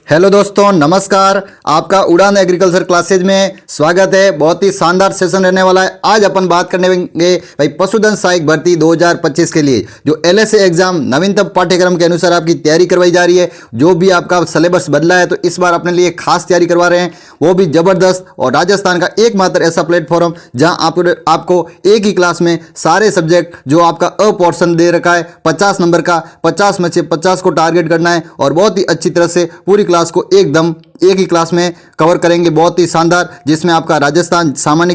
Hello दोस्तों, नमस्कार। आपका उड़ान एग्रीकल्चर क्लासेज में स्वागत है। बहुत ही शानदार सेशन रहने वाला है। आज अपन बात करने होंगे भाई पशुधन सहायक भर्ती 2025 के लिए जो एलएसए एग्जाम नवीनतम पाठ्यक्रम के अनुसार आपकी तैयारी करवाई जा रही है। जो भी आपका सिलेबस बदला है तो इस बार अपने लिए खास तैयारी करवा रहे हैं, वो भी जबरदस्त। और राजस्थान का एकमात्र ऐसा प्लेटफॉर्म जहाँ आपको एक ही क्लास में सारे सब्जेक्ट जो आपका अ पोर्शन दे रखा है 50 नंबर का, 50 में से 50 को टारगेट करना है और बहुत ही अच्छी तरह से पूरी क्लास को एकदम एक ही क्लास में कवर करेंगे। बहुत ही शानदार, जिसमें आपका राजस्थान सामान्य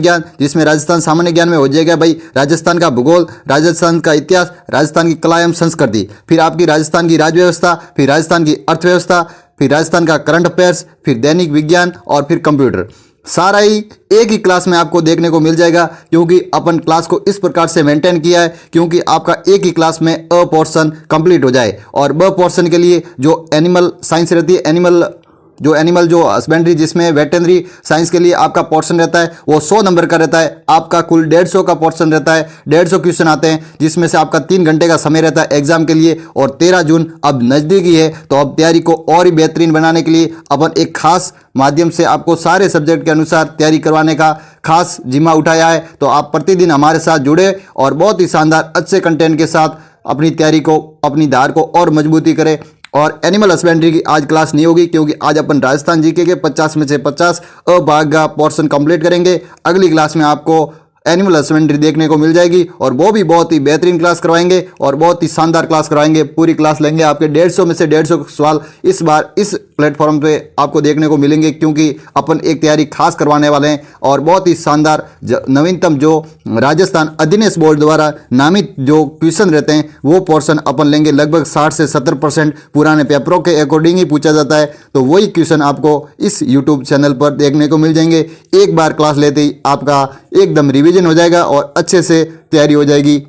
ज्ञान में हो जाएगा भाई राजस्थान का भूगोल, राजस्थान का इतिहास, राजस्थान की कला एवं संस्कृति, फिर आपकी राजस्थान की राज्य व्यवस्था, फिर राजस्थान की अर्थव्यवस्था, फिर राजस्थान का करंट अफेयर्स, फिर दैनिक विज्ञान और फिर कंप्यूटर। सारा ही एक ही क्लास में आपको देखने को मिल जाएगा, क्योंकि अपन क्लास को इस प्रकार से मेंटेन किया है क्योंकि आपका एक ही क्लास में अ पोर्शन कंप्लीट हो जाए। और ब पोर्शन के लिए जो एनिमल साइंस रहती है, एनिमल जो हस्बेंड्री, जिसमें वेटनरी साइंस के लिए आपका पोर्शन रहता है वो 100 नंबर का रहता है। आपका कुल 150 का पोर्शन रहता है, 150 क्वेश्चन आते हैं, जिसमें से आपका 3 घंटे का समय रहता है एग्जाम के लिए। और 13 जून अब नज़दीक ही है, तो अब तैयारी को और ही बेहतरीन बनाने के लिए अपन एक खास माध्यम से आपको सारे सब्जेक्ट के अनुसार तैयारी करवाने का खास जिम्मा उठाया है। तो आप प्रतिदिन हमारे साथ जुड़े और बहुत ही शानदार अच्छे कंटेंट के साथ अपनी तैयारी को, अपनी धार को और मजबूती करें। और एनिमल हस्बेंड्री की आज क्लास नहीं होगी, क्योंकि आज अपन राजस्थान जीके के 50 में से 50 अ भाग का पोर्शन कंप्लीट करेंगे। अगली क्लास में आपको एनिमल हस्बेंड्री देखने को मिल जाएगी और वो भी बहुत ही बेहतरीन क्लास करवाएंगे और बहुत ही शानदार क्लास करवाएंगे। पूरी क्लास लेंगे, आपके 150 में से 150 सवाल इस बार इस प्लेटफॉर्म पे आपको देखने को मिलेंगे, क्योंकि अपन एक तैयारी खास करवाने वाले हैं। और बहुत ही शानदार नवीनतम जो राजस्थान अधिनियम बोर्ड द्वारा नामित जो क्वेश्चन रहते हैं वो पोर्शन अपन लेंगे। लगभग 60 से 70% पुराने पेपरों के अकॉर्डिंग ही पूछा जाता है, तो वही क्वेश्चन आपको इस यूट्यूब चैनल पर देखने को मिल जाएंगे। एक बार क्लास लेते ही आपका एकदम रिवीजन हो जाएगा और अच्छे से तैयारी हो जाएगी।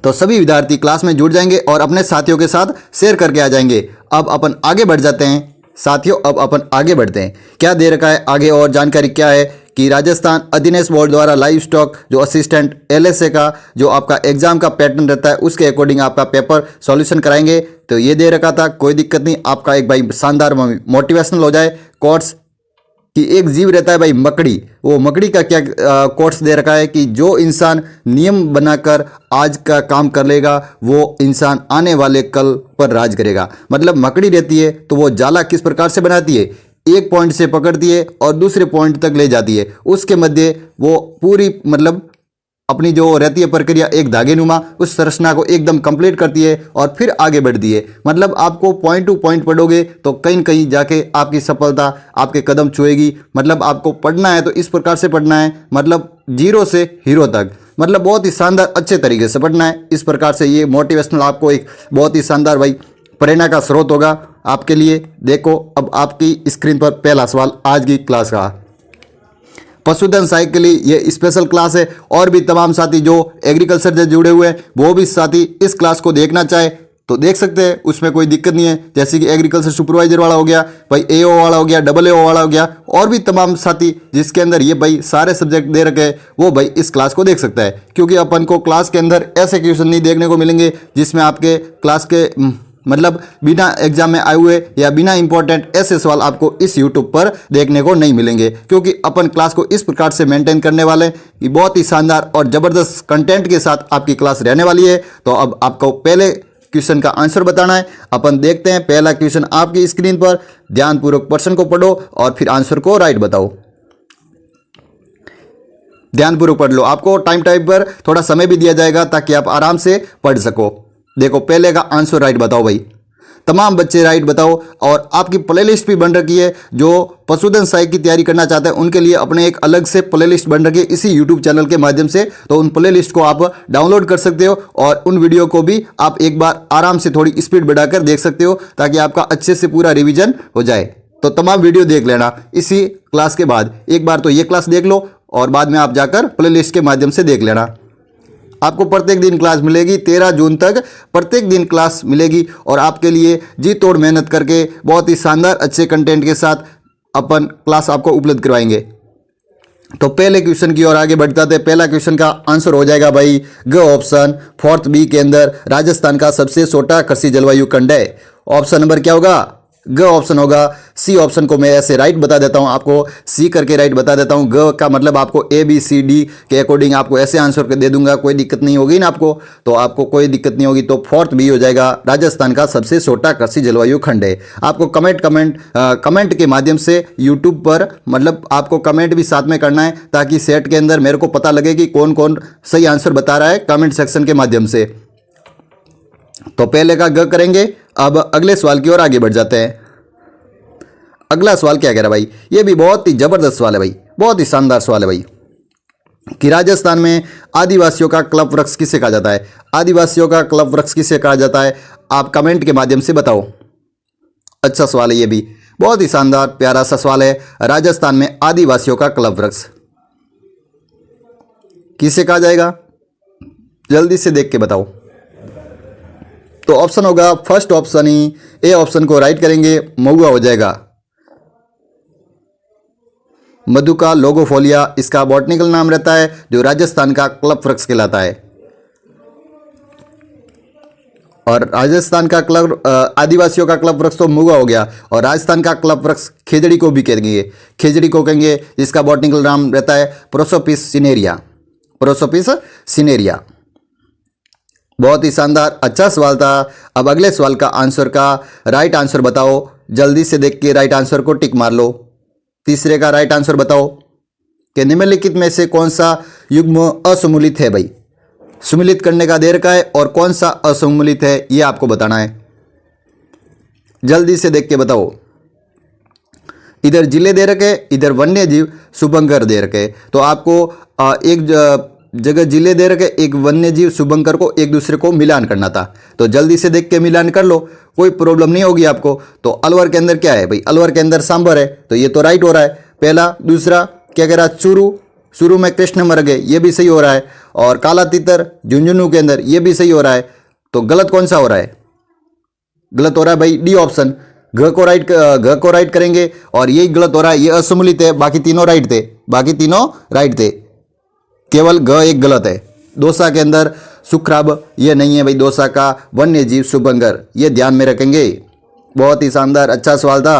तो सभी विद्यार्थी क्लास में जुड़ जाएंगे और अपने साथियों के साथ शेयर करके आ जाएंगे। अब अपन आगे बढ़ जाते हैं साथियों, अब अपन आगे बढ़ते हैं। क्या दे रखा है आगे और जानकारी क्या है कि राजस्थान अधिनियम बोर्ड द्वारा लाइव स्टॉक जो असिस्टेंट एलएसए का जो आपका एग्जाम का पैटर्न रहता है उसके अकॉर्डिंग आपका पेपर सॉल्यूशन कराएंगे। तो ये दे रखा था, कोई दिक्कत नहीं। आपका एक भाई शानदार मोटिवेशनल हो जाए कोर्स कि एक जीव रहता है भाई मकड़ी, वो मकड़ी का क्या कोर्स दे रखा है कि जो इंसान नियम बनाकर आज का काम कर लेगा वो इंसान आने वाले कल पर राज करेगा। मतलब मकड़ी रहती है तो वो जाला किस प्रकार से बनाती है, एक पॉइंट से पकड़ती है और दूसरे पॉइंट तक ले जाती है, उसके मध्य वो पूरी मतलब अपनी जो रहती है प्रक्रिया एक धागे नुमा उस संरचना को एकदम कंप्लीट करती है और फिर आगे बढ़ती है। मतलब आपको पॉइंट टू पॉइंट पढ़ोगे तो कहीं कहीं जाके आपकी सफलता आपके कदम छुएगी। मतलब आपको पढ़ना है तो इस प्रकार से पढ़ना है, मतलब 0 से हीरो तक, मतलब बहुत ही शानदार अच्छे तरीके से पढ़ना है। इस प्रकार से ये मोटिवेशनल आपको एक बहुत ही शानदार भाई प्रेरणा का स्रोत होगा आपके लिए। देखो अब आपकी स्क्रीन पर पहला सवाल आज की क्लास का। पशुधन सहायक के लिए ये स्पेशल क्लास है और भी तमाम साथी जो एग्रीकल्चर से जुड़े हुए हैं वो भी साथी इस क्लास को देखना चाहे तो देख सकते हैं, उसमें कोई दिक्कत नहीं है। जैसे कि एग्रीकल्चर सुपरवाइजर वाला हो गया भाई, एओ वाला हो गया, डबल एओ वाला हो गया, और भी तमाम साथी जिसके अंदर ये भाई सारे सब्जेक्ट दे रखे हैं वो भाई इस क्लास को देख सकता है। क्योंकि अपन को क्लास के अंदर ऐसे क्वेश्चन नहीं देखने को मिलेंगे जिसमें आपके क्लास के मतलब बिना एग्जाम में आए हुए या बिना इंपॉर्टेंट ऐसे सवाल आपको इस यूट्यूब पर देखने को नहीं मिलेंगे। क्योंकि अपन क्लास को इस प्रकार से मेंटेन करने वाले हैं कि बहुत ही शानदार और ज़बरदस्त कंटेंट के साथ आपकी क्लास रहने वाली है। तो अब आपको पहले क्वेश्चन का आंसर बताना है। अपन देखते हैं पहला क्वेश्चन आपकी स्क्रीन पर। ध्यानपूर्वक प्रश्न को पढ़ो और फिर आंसर को राइट बताओ। ध्यानपूर्वक पढ़ लो, आपको टाइम पर थोड़ा समय भी दिया जाएगा ताकि आप आराम से पढ़ सको। देखो पहले का आंसर राइट बताओ भाई, तमाम बच्चे राइट बताओ। और आपकी प्लेलिस्ट भी बन रखी है, जो पशुधन सहायक की तैयारी करना चाहते हैं उनके लिए अपने एक अलग से प्लेलिस्ट बन रखी है इसी यूट्यूब चैनल के माध्यम से। तो उन प्लेलिस्ट को आप डाउनलोड कर सकते हो और उन वीडियो को भी आप एक बार आराम से थोड़ी स्पीड बढ़ाकर देख सकते हो ताकि आपका अच्छे से पूरा रिविजन हो जाए। तो तमाम वीडियो देख लेना इसी क्लास के बाद। एक बार तो ये क्लास देख लो और बाद में आप जाकर प्लेलिस्ट के माध्यम से देख लेना। आपको प्रत्येक दिन क्लास मिलेगी, 13 जून तक प्रत्येक दिन क्लास मिलेगी और आपके लिए जी तोड़ मेहनत करके बहुत ही शानदार अच्छे कंटेंट के साथ अपन क्लास आपको उपलब्ध करवाएंगे। तो पहले क्वेश्चन की ओर आगे बढ़ते हैं। पहला क्वेश्चन का आंसर हो जाएगा भाई ग ऑप्शन। 4th बी के अंदर राजस्थान का सबसे छोटा कृषि जलवायु खंड है। ऑप्शन नंबर क्या होगा, ग ऑप्शन होगा। सी ऑप्शन को मैं ऐसे राइट बता देता हूं, आपको सी करके राइट बता देता हूं। ग का मतलब आपको ए बी सी डी के अकॉर्डिंग आपको ऐसे आंसर दे दूंगा, कोई दिक्कत नहीं होगी ना आपको, तो आपको कोई दिक्कत नहीं होगी। तो फोर्थ बी हो जाएगा, राजस्थान का सबसे छोटा कृषि जलवायु खंड है। आपको कमेंट के माध्यम से यूट्यूब पर मतलब आपको कमेंट भी साथ में करना है, ताकि सेट के अंदर मेरे को पता लगे कि कौन कौन सही आंसर बता रहा है कमेंट सेक्शन के माध्यम से। तो पहले का ग करेंगे। अब अगले सवाल की ओर आगे बढ़ जाते हैं। अगला सवाल क्या कह रहा है भाई, ये भी बहुत ही जबरदस्त सवाल है भाई, बहुत ही शानदार सवाल है भाई, कि राजस्थान में आदिवासियों का क्लब वृक्ष किसे कहा जाता है। आदिवासियों का क्लब वृक्ष किसे कहा जाता है, आप कमेंट के माध्यम से बताओ। अच्छा सवाल है, ये भी बहुत ही शानदार प्यारा सा सवाल है। राजस्थान में आदिवासियों का क्लब वृक्ष किसे कहा जाएगा, जल्दी से देख के बताओ। तो ऑप्शन होगा first option he, A option को राइट करेंगे, महुआ हो जाएगा। मधुका लोगोफोलिया इसका बॉटनिकल नाम रहता है, जो राजस्थान का क्लब वृक्ष कहलाता है। और राजस्थान का क्लब आदिवासियों का क्लब वृक्ष तो महुआ हो गया, और राजस्थान का क्लब वृक्ष खेजड़ी को भी कहेंगे, खेजड़ी को कहेंगे, जिसका बॉटनिकल नाम रहता है प्रोसोपिस सिनेरिया, प्रोसोपिस सिनेरिया। बहुत ही शानदार अच्छा सवाल था। अब अगले सवाल का आंसर का राइट आंसर बताओ, जल्दी से देख के राइट आंसर को टिक मार लो। तीसरे का राइट आंसर बताओ कि निम्नलिखित में से कौन सा युग्म असुमूलित है भाई, सुमिलित करने का देर का है, और कौन सा असुमूलित है ये आपको बताना है, जल्दी से देख के बताओ। इधर जिले दे रखे, इधर वन्य जीव शुभंकर दे रखे, तो आपको एक जगह जिले दे रखे, एक वन्य जीव शुभंकर को एक दूसरे को मिलान करना था, तो जल्दी से देख के मिलान कर लो, कोई प्रॉब्लम नहीं होगी आपको। तो अलवर के अंदर क्या है भाई, अलवर के अंदर सांबर है, तो ये तो राइट हो रहा है पहला। दूसरा क्या कह रहा है, चूरू, शुरू में कृष्ण मर गए, ये भी सही हो रहा है। और काला तितर झुंझुनू के अंदर, ये भी सही हो रहा है। तो गलत कौन सा हो रहा है, गलत हो रहा है भाई डी ऑप्शन, घ को राइट करेंगे, और यही गलत हो रहा है, ये असुमूलित है, बाकी तीनों राइट थे, बाकी तीनों राइट थे, केवल घ एक गलत है। दोसा के अंदर सुखराब ये नहीं है भाई, दोसा का वन्य जीव शुभंकर, ये ध्यान में रखेंगे। बहुत ही शानदार अच्छा सवाल था।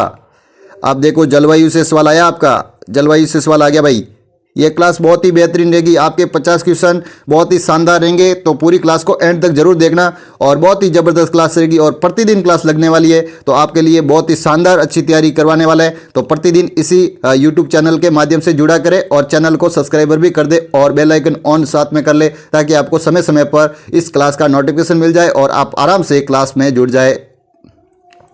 आप देखो जलवायु से सवाल आया आपका, जलवायु से सवाल आ गया भाई। ये क्लास बहुत ही बेहतरीन रहेगी, आपके 50 क्वेश्चन बहुत ही शानदार रहेंगे, तो पूरी क्लास को एंड तक जरूर देखना, और बहुत ही ज़बरदस्त क्लास रहेगी, और प्रतिदिन क्लास लगने वाली है, तो आपके लिए बहुत ही शानदार अच्छी तैयारी करवाने वाला है। तो प्रतिदिन इसी यूट्यूब चैनल के माध्यम से जुड़ा करें, और चैनल को सब्सक्राइबर भी कर दे, और बेल आइकन ऑन साथ में कर ले, ताकि आपको समय समय पर इस क्लास का नोटिफिकेशन मिल जाए, और आप आराम से क्लास में जुड़ जाए।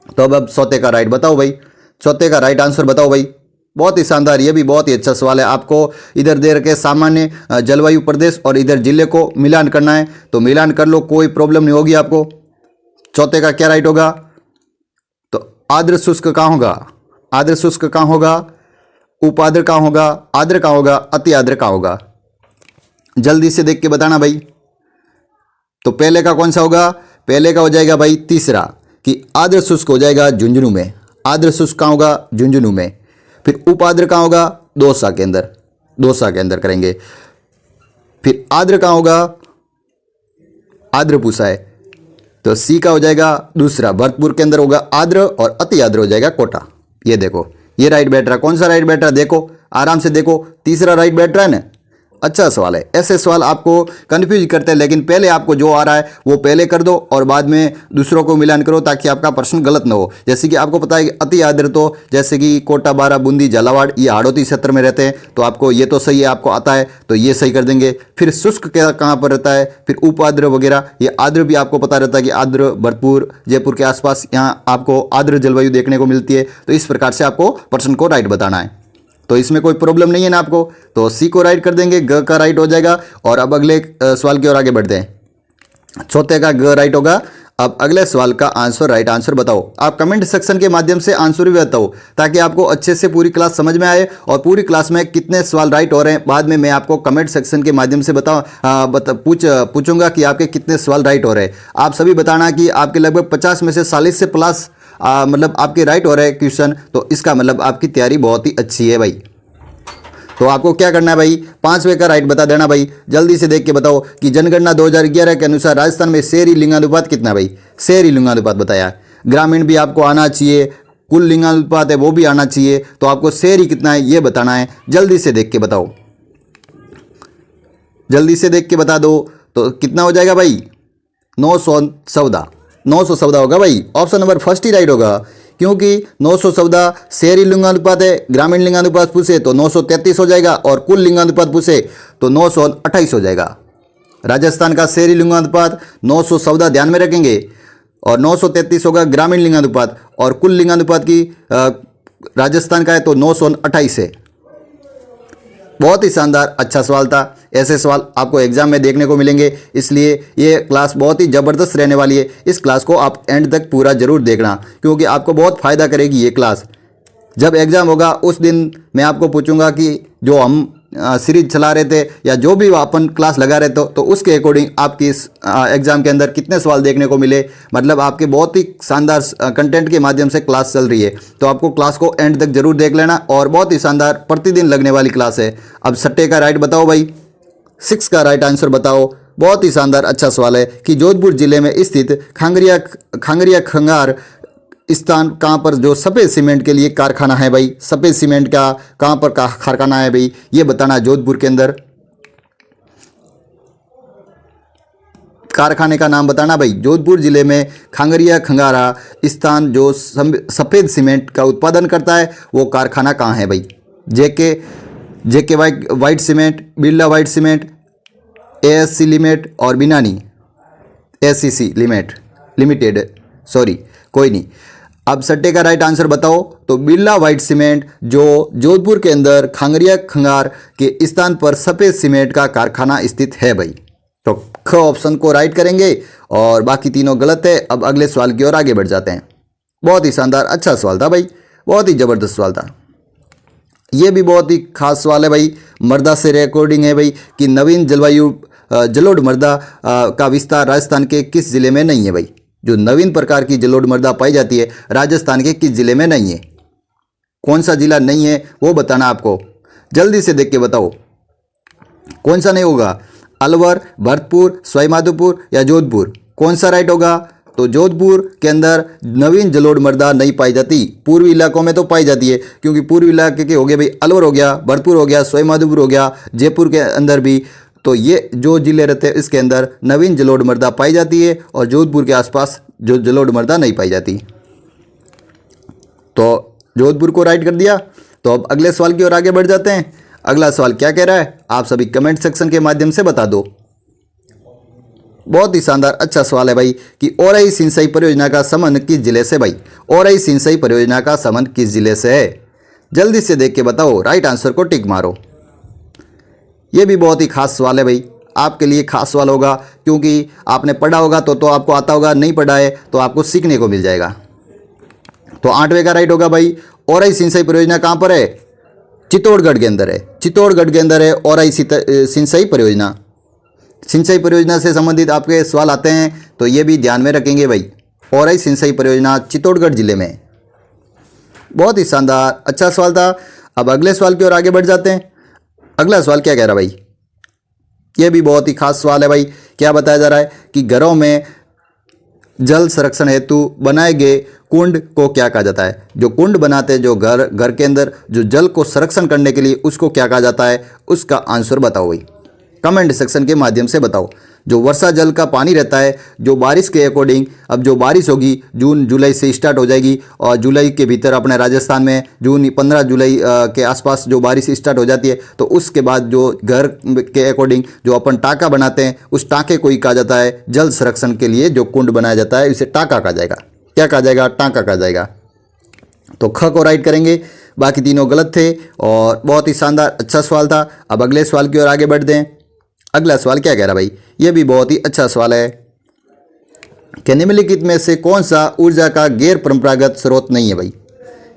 तो अब चौथे का राइट बताओ भाई, चौथे का राइट आंसर बताओ भाई। बहुत ही शानदार, ये भी बहुत ही अच्छा सवाल है। आपको इधर दे रखे सामान्य जलवायु प्रदेश और इधर जिले को मिलान करना है, तो मिलान कर लो, कोई प्रॉब्लम नहीं होगी आपको। चौथे का क्या राइट होगा, तो आर्द्र शुष्क कहाँ होगा, आर्द्र शुष्क कहाँ होगा, उपाद्र कहाँ होगा, आर्द्र कहाँ होगा, अति आर्द्र कहाँ होगा, जल्दी से देख के बताना भाई। तो पहले का कौन सा होगा, पहले का हो जाएगा भाई तीसरा, कि आर्द्र शुष्क हो जाएगा झुंझुनू में, आर्द्र शुष्क कहाँ होगा, झुंझुनू में। फिर उपाद्र कहाँ होगा, दौसा के अंदर, दौसा के अंदर करेंगे। फिर आर्द्र कहाँ होगा, आर्द्र पूछा है, तो सी का हो जाएगा दूसरा, भरतपुर के अंदर होगा आर्द्र, और अति आर्द्र हो जाएगा कोटा। ये देखो ये राइट बैठ रहा, कौन सा राइट बैठ रहा देखो, आराम से देखो, तीसरा राइट बैठ रहा है ना। अच्छा सवाल है, ऐसे सवाल आपको कन्फ्यूज करते हैं, लेकिन पहले आपको जो आ रहा है वो पहले कर दो, और बाद में दूसरों को मिलान करो, ताकि आपका प्रश्न गलत ना हो। जैसे कि आपको पता है कि अति आर्द्र, तो जैसे कि कोटा, बारा, बूंदी, झालावाड़, ये हाड़ौती क्षेत्र में रहते हैं, तो आपको ये तो सही है, आपको आता है, तो ये सही कर देंगे। फिर शुष्क क्या कहाँ पर रहता है, फिर उपाद्र वगैरह, ये आर्द्र भी आपको पता रहता है कि आर्द्र भरतपुर, जयपुर के आसपास यहाँ आपको आर्द्र जलवायु देखने को मिलती है। तो इस प्रकार से आपको प्रश्न को राइट बताना है, तो इसमें कोई प्रॉब्लम नहीं है ना आपको। तो सी को राइट कर देंगे, ग का राइट हो जाएगा। और अब अगले सवाल की ओर आगे बढ़ते हैं। चौथे का ग राइट होगा। अब अगले सवाल का आंसर राइट आंसर बताओ। आप कमेंट सेक्शन के माध्यम से आंसर भी बताओ, ताकि आपको अच्छे से पूरी क्लास समझ में आए, और पूरी क्लास में कितने सवाल राइट हो रहे हैं बाद में मैं आपको कमेंट सेक्शन के माध्यम से पूछूंगा कि आपके कितने सवाल राइट हो रहे हैं। आप सभी बताना कि आपके लगभग 50 में से 40 से प्लस मतलब आपके राइट हो रहे हैं क्वेश्चन, तो इसका मतलब आपकी तैयारी बहुत ही अच्छी है भाई। तो आपको क्या करना है भाई, 5वें का राइट बता देना भाई। जल्दी से देख के बताओ कि जनगणना 2011 के अनुसार राजस्थान में शहरी लिंगानुपात कितना है भाई। शहरी लिंगानुपात बताया, ग्रामीण भी आपको आना चाहिए, कुल लिंगानुपात है वो भी आना चाहिए। तो आपको शहरी कितना है ये बताना है, जल्दी से देख के बताओ, जल्दी से देख के बता दो। तो कितना हो जाएगा भाई, 914, 914 होगा भाई। ऑप्शन नंबर फर्स्ट ही राइट होगा, क्योंकि 914 शहरी लिंगानुपात है, ग्रामीण लिंगानुपात पूछे तो 933 हो जाएगा, और कुल लिंगानुपात पूछे तो 928 हो जाएगा। राजस्थान का शहरी लिंगानुपात 914 ध्यान में रखेंगे, और 933 होगा ग्रामीण लिंगानुपात, और कुल लिंगानुपात की राजस्थान का है तो 928 है। बहुत ही शानदार, अच्छा सवाल था। ऐसे सवाल आपको एग्जाम में देखने को मिलेंगे, इसलिए ये क्लास बहुत ही ज़बरदस्त रहने वाली है। इस क्लास को आप एंड तक पूरा ज़रूर देखना, क्योंकि आपको बहुत फ़ायदा करेगी ये क्लास। जब एग्ज़ाम होगा उस दिन मैं आपको पूछूंगा कि जो हम सीरीज चला रहे थे या जो भी अपन क्लास लगा रहे थे, तो उसके अकॉर्डिंग आपकी इस एग्ज़ाम के अंदर कितने सवाल देखने को मिले। मतलब आपके बहुत ही शानदार कंटेंट के माध्यम से क्लास चल रही है, तो आपको क्लास को एंड तक जरूर देख लेना, और बहुत ही शानदार प्रतिदिन लगने वाली क्लास है। अब सट्टे का राइट बताओ भाई, 6 का राइट आंसर बताओ। बहुत ही शानदार, अच्छा सवाल है कि जोधपुर जिले में स्थित खांगरिया खंगार स्थान कहाँ पर जो सफ़ेद सीमेंट के लिए कारखाना है भाई, सफ़ेद सीमेंट का कहाँ पर कारखाना है भाई, ये बताना। जोधपुर के अंदर कारखाने का नाम बताना भाई। जोधपुर जिले में खांगरिया खंगारा स्थान जो सफ़ेद सीमेंट का उत्पादन करता है, वो कारखाना कहाँ है भाई। JK white cement, Birla white cement, ASC limited और बिनानी एससीसी लिमिटेड, सॉरी कोई नहीं। अब सट्टे का राइट आंसर बताओ। तो बिरला वाइट सीमेंट जो जोधपुर के अंदर खांगरिया खंगार के स्थान पर सफ़ेद सीमेंट का कारखाना स्थित है भाई। तो ख ऑप्शन को राइट करेंगे, और बाकी तीनों गलत है। अब अगले सवाल की ओर आगे बढ़ जाते हैं। बहुत ही शानदार, अच्छा सवाल था भाई, बहुत ही ज़बरदस्त सवाल था। ये भी बहुत ही खास सवाल है भाई, मृदा से रिकॉर्डिंग है भाई कि नवीन जलवायु जलोढ़ मृदा का विस्तार राजस्थान के किस जिले में नहीं है भाई। जो नवीन प्रकार की जलोढ़ मृदा पाई जाती है राजस्थान के किस जिले में नहीं है, कौन सा जिला नहीं है वो बताना आपको, जल्दी से देख के बताओ कौन सा नहीं होगा। अलवर, भरतपुर, सवाईमाधोपुर या जोधपुर, कौन सा राइट होगा। तो जोधपुर के अंदर नवीन जलोढ़ मृदा नहीं पाई जाती, पूर्वी इलाकों में तो पाई जाती है, क्योंकि पूर्वी इलाके के हो गए भाई, अलवर हो गया, भरतपुर हो गया, सवाईमाधोपुर हो गया, जयपुर के अंदर भी। तो ये जो जिले रहते हैं इसके अंदर नवीन जलोढ़ मृदा पाई जाती है, और जोधपुर के आसपास जो जलोढ़ मृदा नहीं पाई जाती। तो जोधपुर को राइट कर दिया। तो अब अगले सवाल की ओर आगे बढ़ जाते हैं। अगला सवाल क्या कह रहा है, आप सभी कमेंट सेक्शन के माध्यम से बता दो। बहुत ही शानदार, अच्छा सवाल है भाई कि ओरई सिंचाई परियोजना का संबंध किस जिले से भाई। ओरई सिंचाई परियोजना का संबंध किस जिले से है, जल्दी से देख के बताओ, राइट आंसर को टिक मारो। ये भी बहुत ही खास सवाल है भाई, आपके लिए खास सवाल होगा, क्योंकि आपने पढ़ा होगा तो आपको आता होगा, नहीं पढ़ा है तो आपको सीखने को मिल जाएगा। तो 8वें का राइट होगा भाई। ओरई सिंचाई परियोजना कहाँ पर है, चित्तौड़गढ़ के अंदर है। चित्तौड़गढ़ के अंदर है ओरई सिंचाई परियोजना। सिंचाई परियोजना से संबंधित आपके सवाल आते हैं तो ये भी ध्यान में रखेंगे भाई। ओरई सिंचाई परियोजना चित्तौड़गढ़ जिले में। बहुत ही शानदार, अच्छा सवाल था। अब अगले सवाल की ओर आगे बढ़ जाते हैं। अगला सवाल क्या कह रहा है भाई, ये भी बहुत ही खास सवाल है भाई। क्या बताया जा रहा है कि घरों में जल संरक्षण हेतु बनाए गए कुंड को क्या कहा जाता है। जो कुंड बनाते हैं, जो घर के अंदर जो जल को संरक्षण करने के लिए, उसको क्या कहा जाता है, उसका आंसर बताओ भाई, कमेंट सेक्शन के माध्यम से बताओ। जो वर्षा जल का पानी रहता है, जो बारिश के अकॉर्डिंग, अब जो बारिश होगी जून जुलाई से स्टार्ट हो जाएगी, और जुलाई के भीतर अपने राजस्थान में जून 15 जुलाई के आसपास जो बारिश स्टार्ट हो जाती है, तो उसके बाद जो घर के अकॉर्डिंग जो अपन टाँका बनाते हैं, उस टाँके को ही कहा जाता है जल संरक्षण के लिए जो कुंड बनाया जाता है, इसे टाँका कहा जाएगा। क्या कहा जाएगा, टाँका कहा जाएगा। तो ख को राइट करेंगे, बाकी तीनों गलत थे, और बहुत ही शानदार अच्छा सवाल था। अब अगले सवाल की ओर आगे बढ़ते हैं। अगला सवाल क्या कह रहा भाई, ये भी बहुत ही अच्छा सवाल है कि निम्नलिखित में से कौन सा ऊर्जा का गैर परंपरागत स्रोत नहीं है भाई।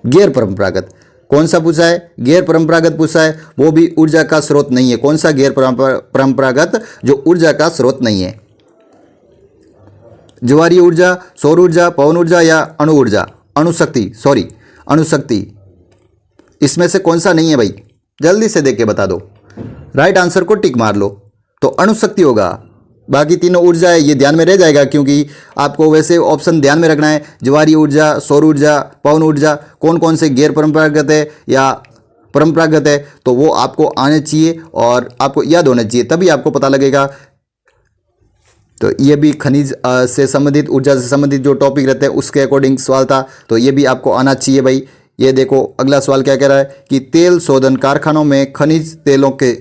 गैर परंपरागत कौन सा पूछा है, गैर परंपरागत पूछा है, वो भी ऊर्जा का स्रोत नहीं है। कौन सा गैर परंपरागत जो ऊर्जा का स्रोत नहीं है, ज्वारीय ऊर्जा, सौर ऊर्जा, पवन ऊर्जा या अणु ऊर्जा, अणुशक्ति, इसमें से कौन सा नहीं है भाई, जल्दी से देख के बता दो, राइट आंसर को टिक मार लो। तो अणुशक्ति होगा। बाकी तीनों ऊर्जा है ये ध्यान में रह जाएगा, क्योंकि आपको वैसे ऑप्शन ध्यान में रखना है। ज्वारीय ऊर्जा, सौर ऊर्जा, पवन ऊर्जा, कौन कौन से गैर परंपरागत है या परंपरागत है, तो वो आपको आने चाहिए और आपको याद होना चाहिए, तभी आपको पता लगेगा। तो ये भी खनिज से संबंधित, ऊर्जा से संबंधित जो टॉपिक रहते हैं उसके अकॉर्डिंग सवाल था, तो ये भी आपको आना चाहिए भाई। ये देखो अगला सवाल क्या कह रहा है कि तेल शोधन कारखानों में खनिज तेलों के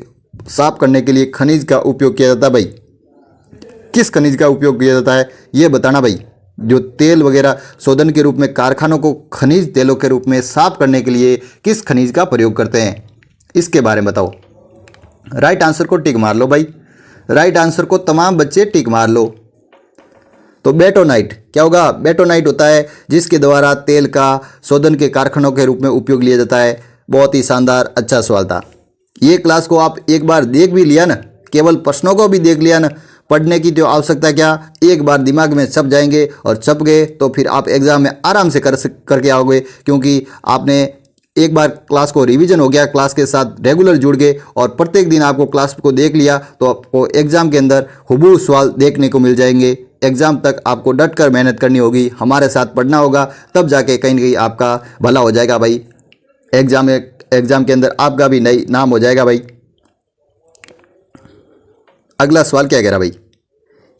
साफ करने के लिए खनिज का उपयोग किया जाता है भाई। किस खनिज का उपयोग किया जाता है ये बताना भाई। जो तेल वगैरह शोधन के रूप में कारखानों को खनिज तेलों के रूप में साफ करने के लिए किस खनिज का प्रयोग करते हैं, इसके बारे में बताओ। राइट आंसर को टिक मार लो भाई। राइट आंसर को तमाम बच्चे टिक मार लो। तो बेटोनाइट क्या होगा? बेटोनाइट होता है जिसके द्वारा तेल का शोधन के कारखानों के रूप में उपयोग लिया जाता है। बहुत ही शानदार, अच्छा सवाल था। ये क्लास को आप एक बार देख भी लिया ना, केवल प्रश्नों को भी देख लिया ना, पढ़ने की तो आवश्यकता क्या, एक बार दिमाग में छप जाएंगे और छप गए तो फिर आप एग्ज़ाम में आराम से करके आओगे, क्योंकि आपने एक बार क्लास को रिवीजन हो गया, क्लास के साथ रेगुलर जुड़ गए और प्रत्येक दिन आपको क्लास को देख लिया, तो आपको एग्ज़ाम के अंदर हुबहू सवाल देखने को मिल जाएंगे। एग्ज़ाम तक आपको डट कर मेहनत करनी होगी, हमारे साथ पढ़ना होगा, तब जाके कहीं ना कहीं आपका भला हो जाएगा भाई। एग्ज़ाम के अंदर आपका भी नई नाम हो जाएगा भाई। अगला सवाल क्या कह रहा भाई,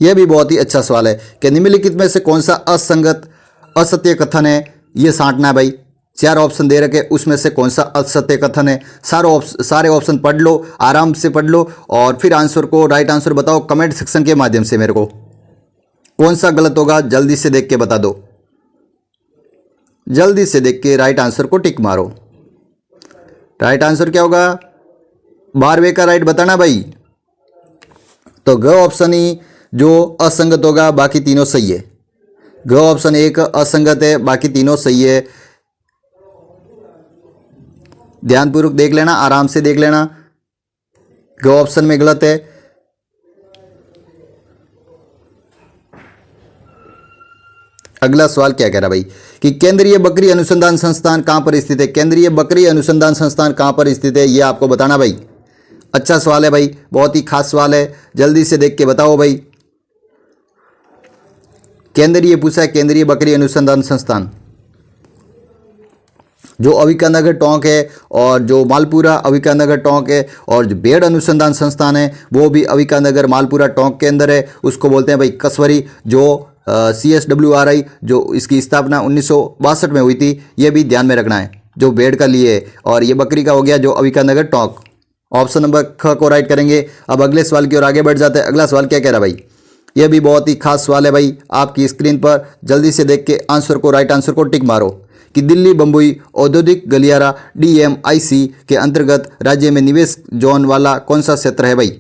यह भी बहुत ही अच्छा सवाल है कि निम्नलिखित में से कौन सा असंगत असत्य कथन है, ये छांटना है भाई। 4 ऑप्शन दे रखे, उसमें से कौन सा असत्य कथन है। सारे ऑप्शन पढ़ लो, आराम से पढ़ लो और फिर आंसर को, राइट आंसर बताओ कमेंट सेक्शन के माध्यम से। मेरे को कौन सा गलत होगा जल्दी से देख के बता दो। जल्दी से देख के राइट आंसर को टिक मारो। राइट आंसर क्या होगा? 12वें का राइट बताना भाई। तो ग ऑप्शन ही जो असंगत होगा, बाकी तीनों सही है। ग ऑप्शन 1 असंगत है, बाकी तीनों सही है। ध्यानपूर्वक देख लेना, आराम से देख लेना। ग ऑप्शन में गलत है। अगला सवाल क्या कह रहा भाई कि केंद्रीय बकरी अनुसंधान संस्थान कहां पर स्थित है। केंद्रीय बकरी अनुसंधान संस्थान कहां पर स्थित है, यह आपको बताना भाई। अच्छा सवाल है भाई, बहुत ही खास सवाल है, जल्दी से देख के बताओ भाई। केंद्रीय पूछा है, केंद्रीय बकरी अनुसंधान संस्थान जो अविकानगर टोंक है, और जो मालपुरा अविकानगर टोंक है, और जो भेड़ अनुसंधान संस्थान है वो भी अविकानगर मालपुरा टोंक के अंदर है। उसको बोलते हैं भाई कसवरी, जो CSWRI, जो इसकी स्थापना 1962 में हुई थी, ये भी ध्यान में रखना है, जो भेड़ का लिए है, और ये बकरी का हो गया जो अविकानगर टोंक। ऑप्शन नंबर ख को राइट करेंगे। अब अगले सवाल की ओर आगे बढ़ जाते हैं। अगला सवाल क्या कह रहा भाई, यह भी बहुत ही खास सवाल है भाई, आपकी स्क्रीन पर जल्दी से देख के आंसर को, राइट आंसर को टिक मारो कि दिल्ली बम्बई औद्योगिक गलियारा DMIC के अंतर्गत राज्य में निवेश जोन वाला कौन सा क्षेत्र है भाई।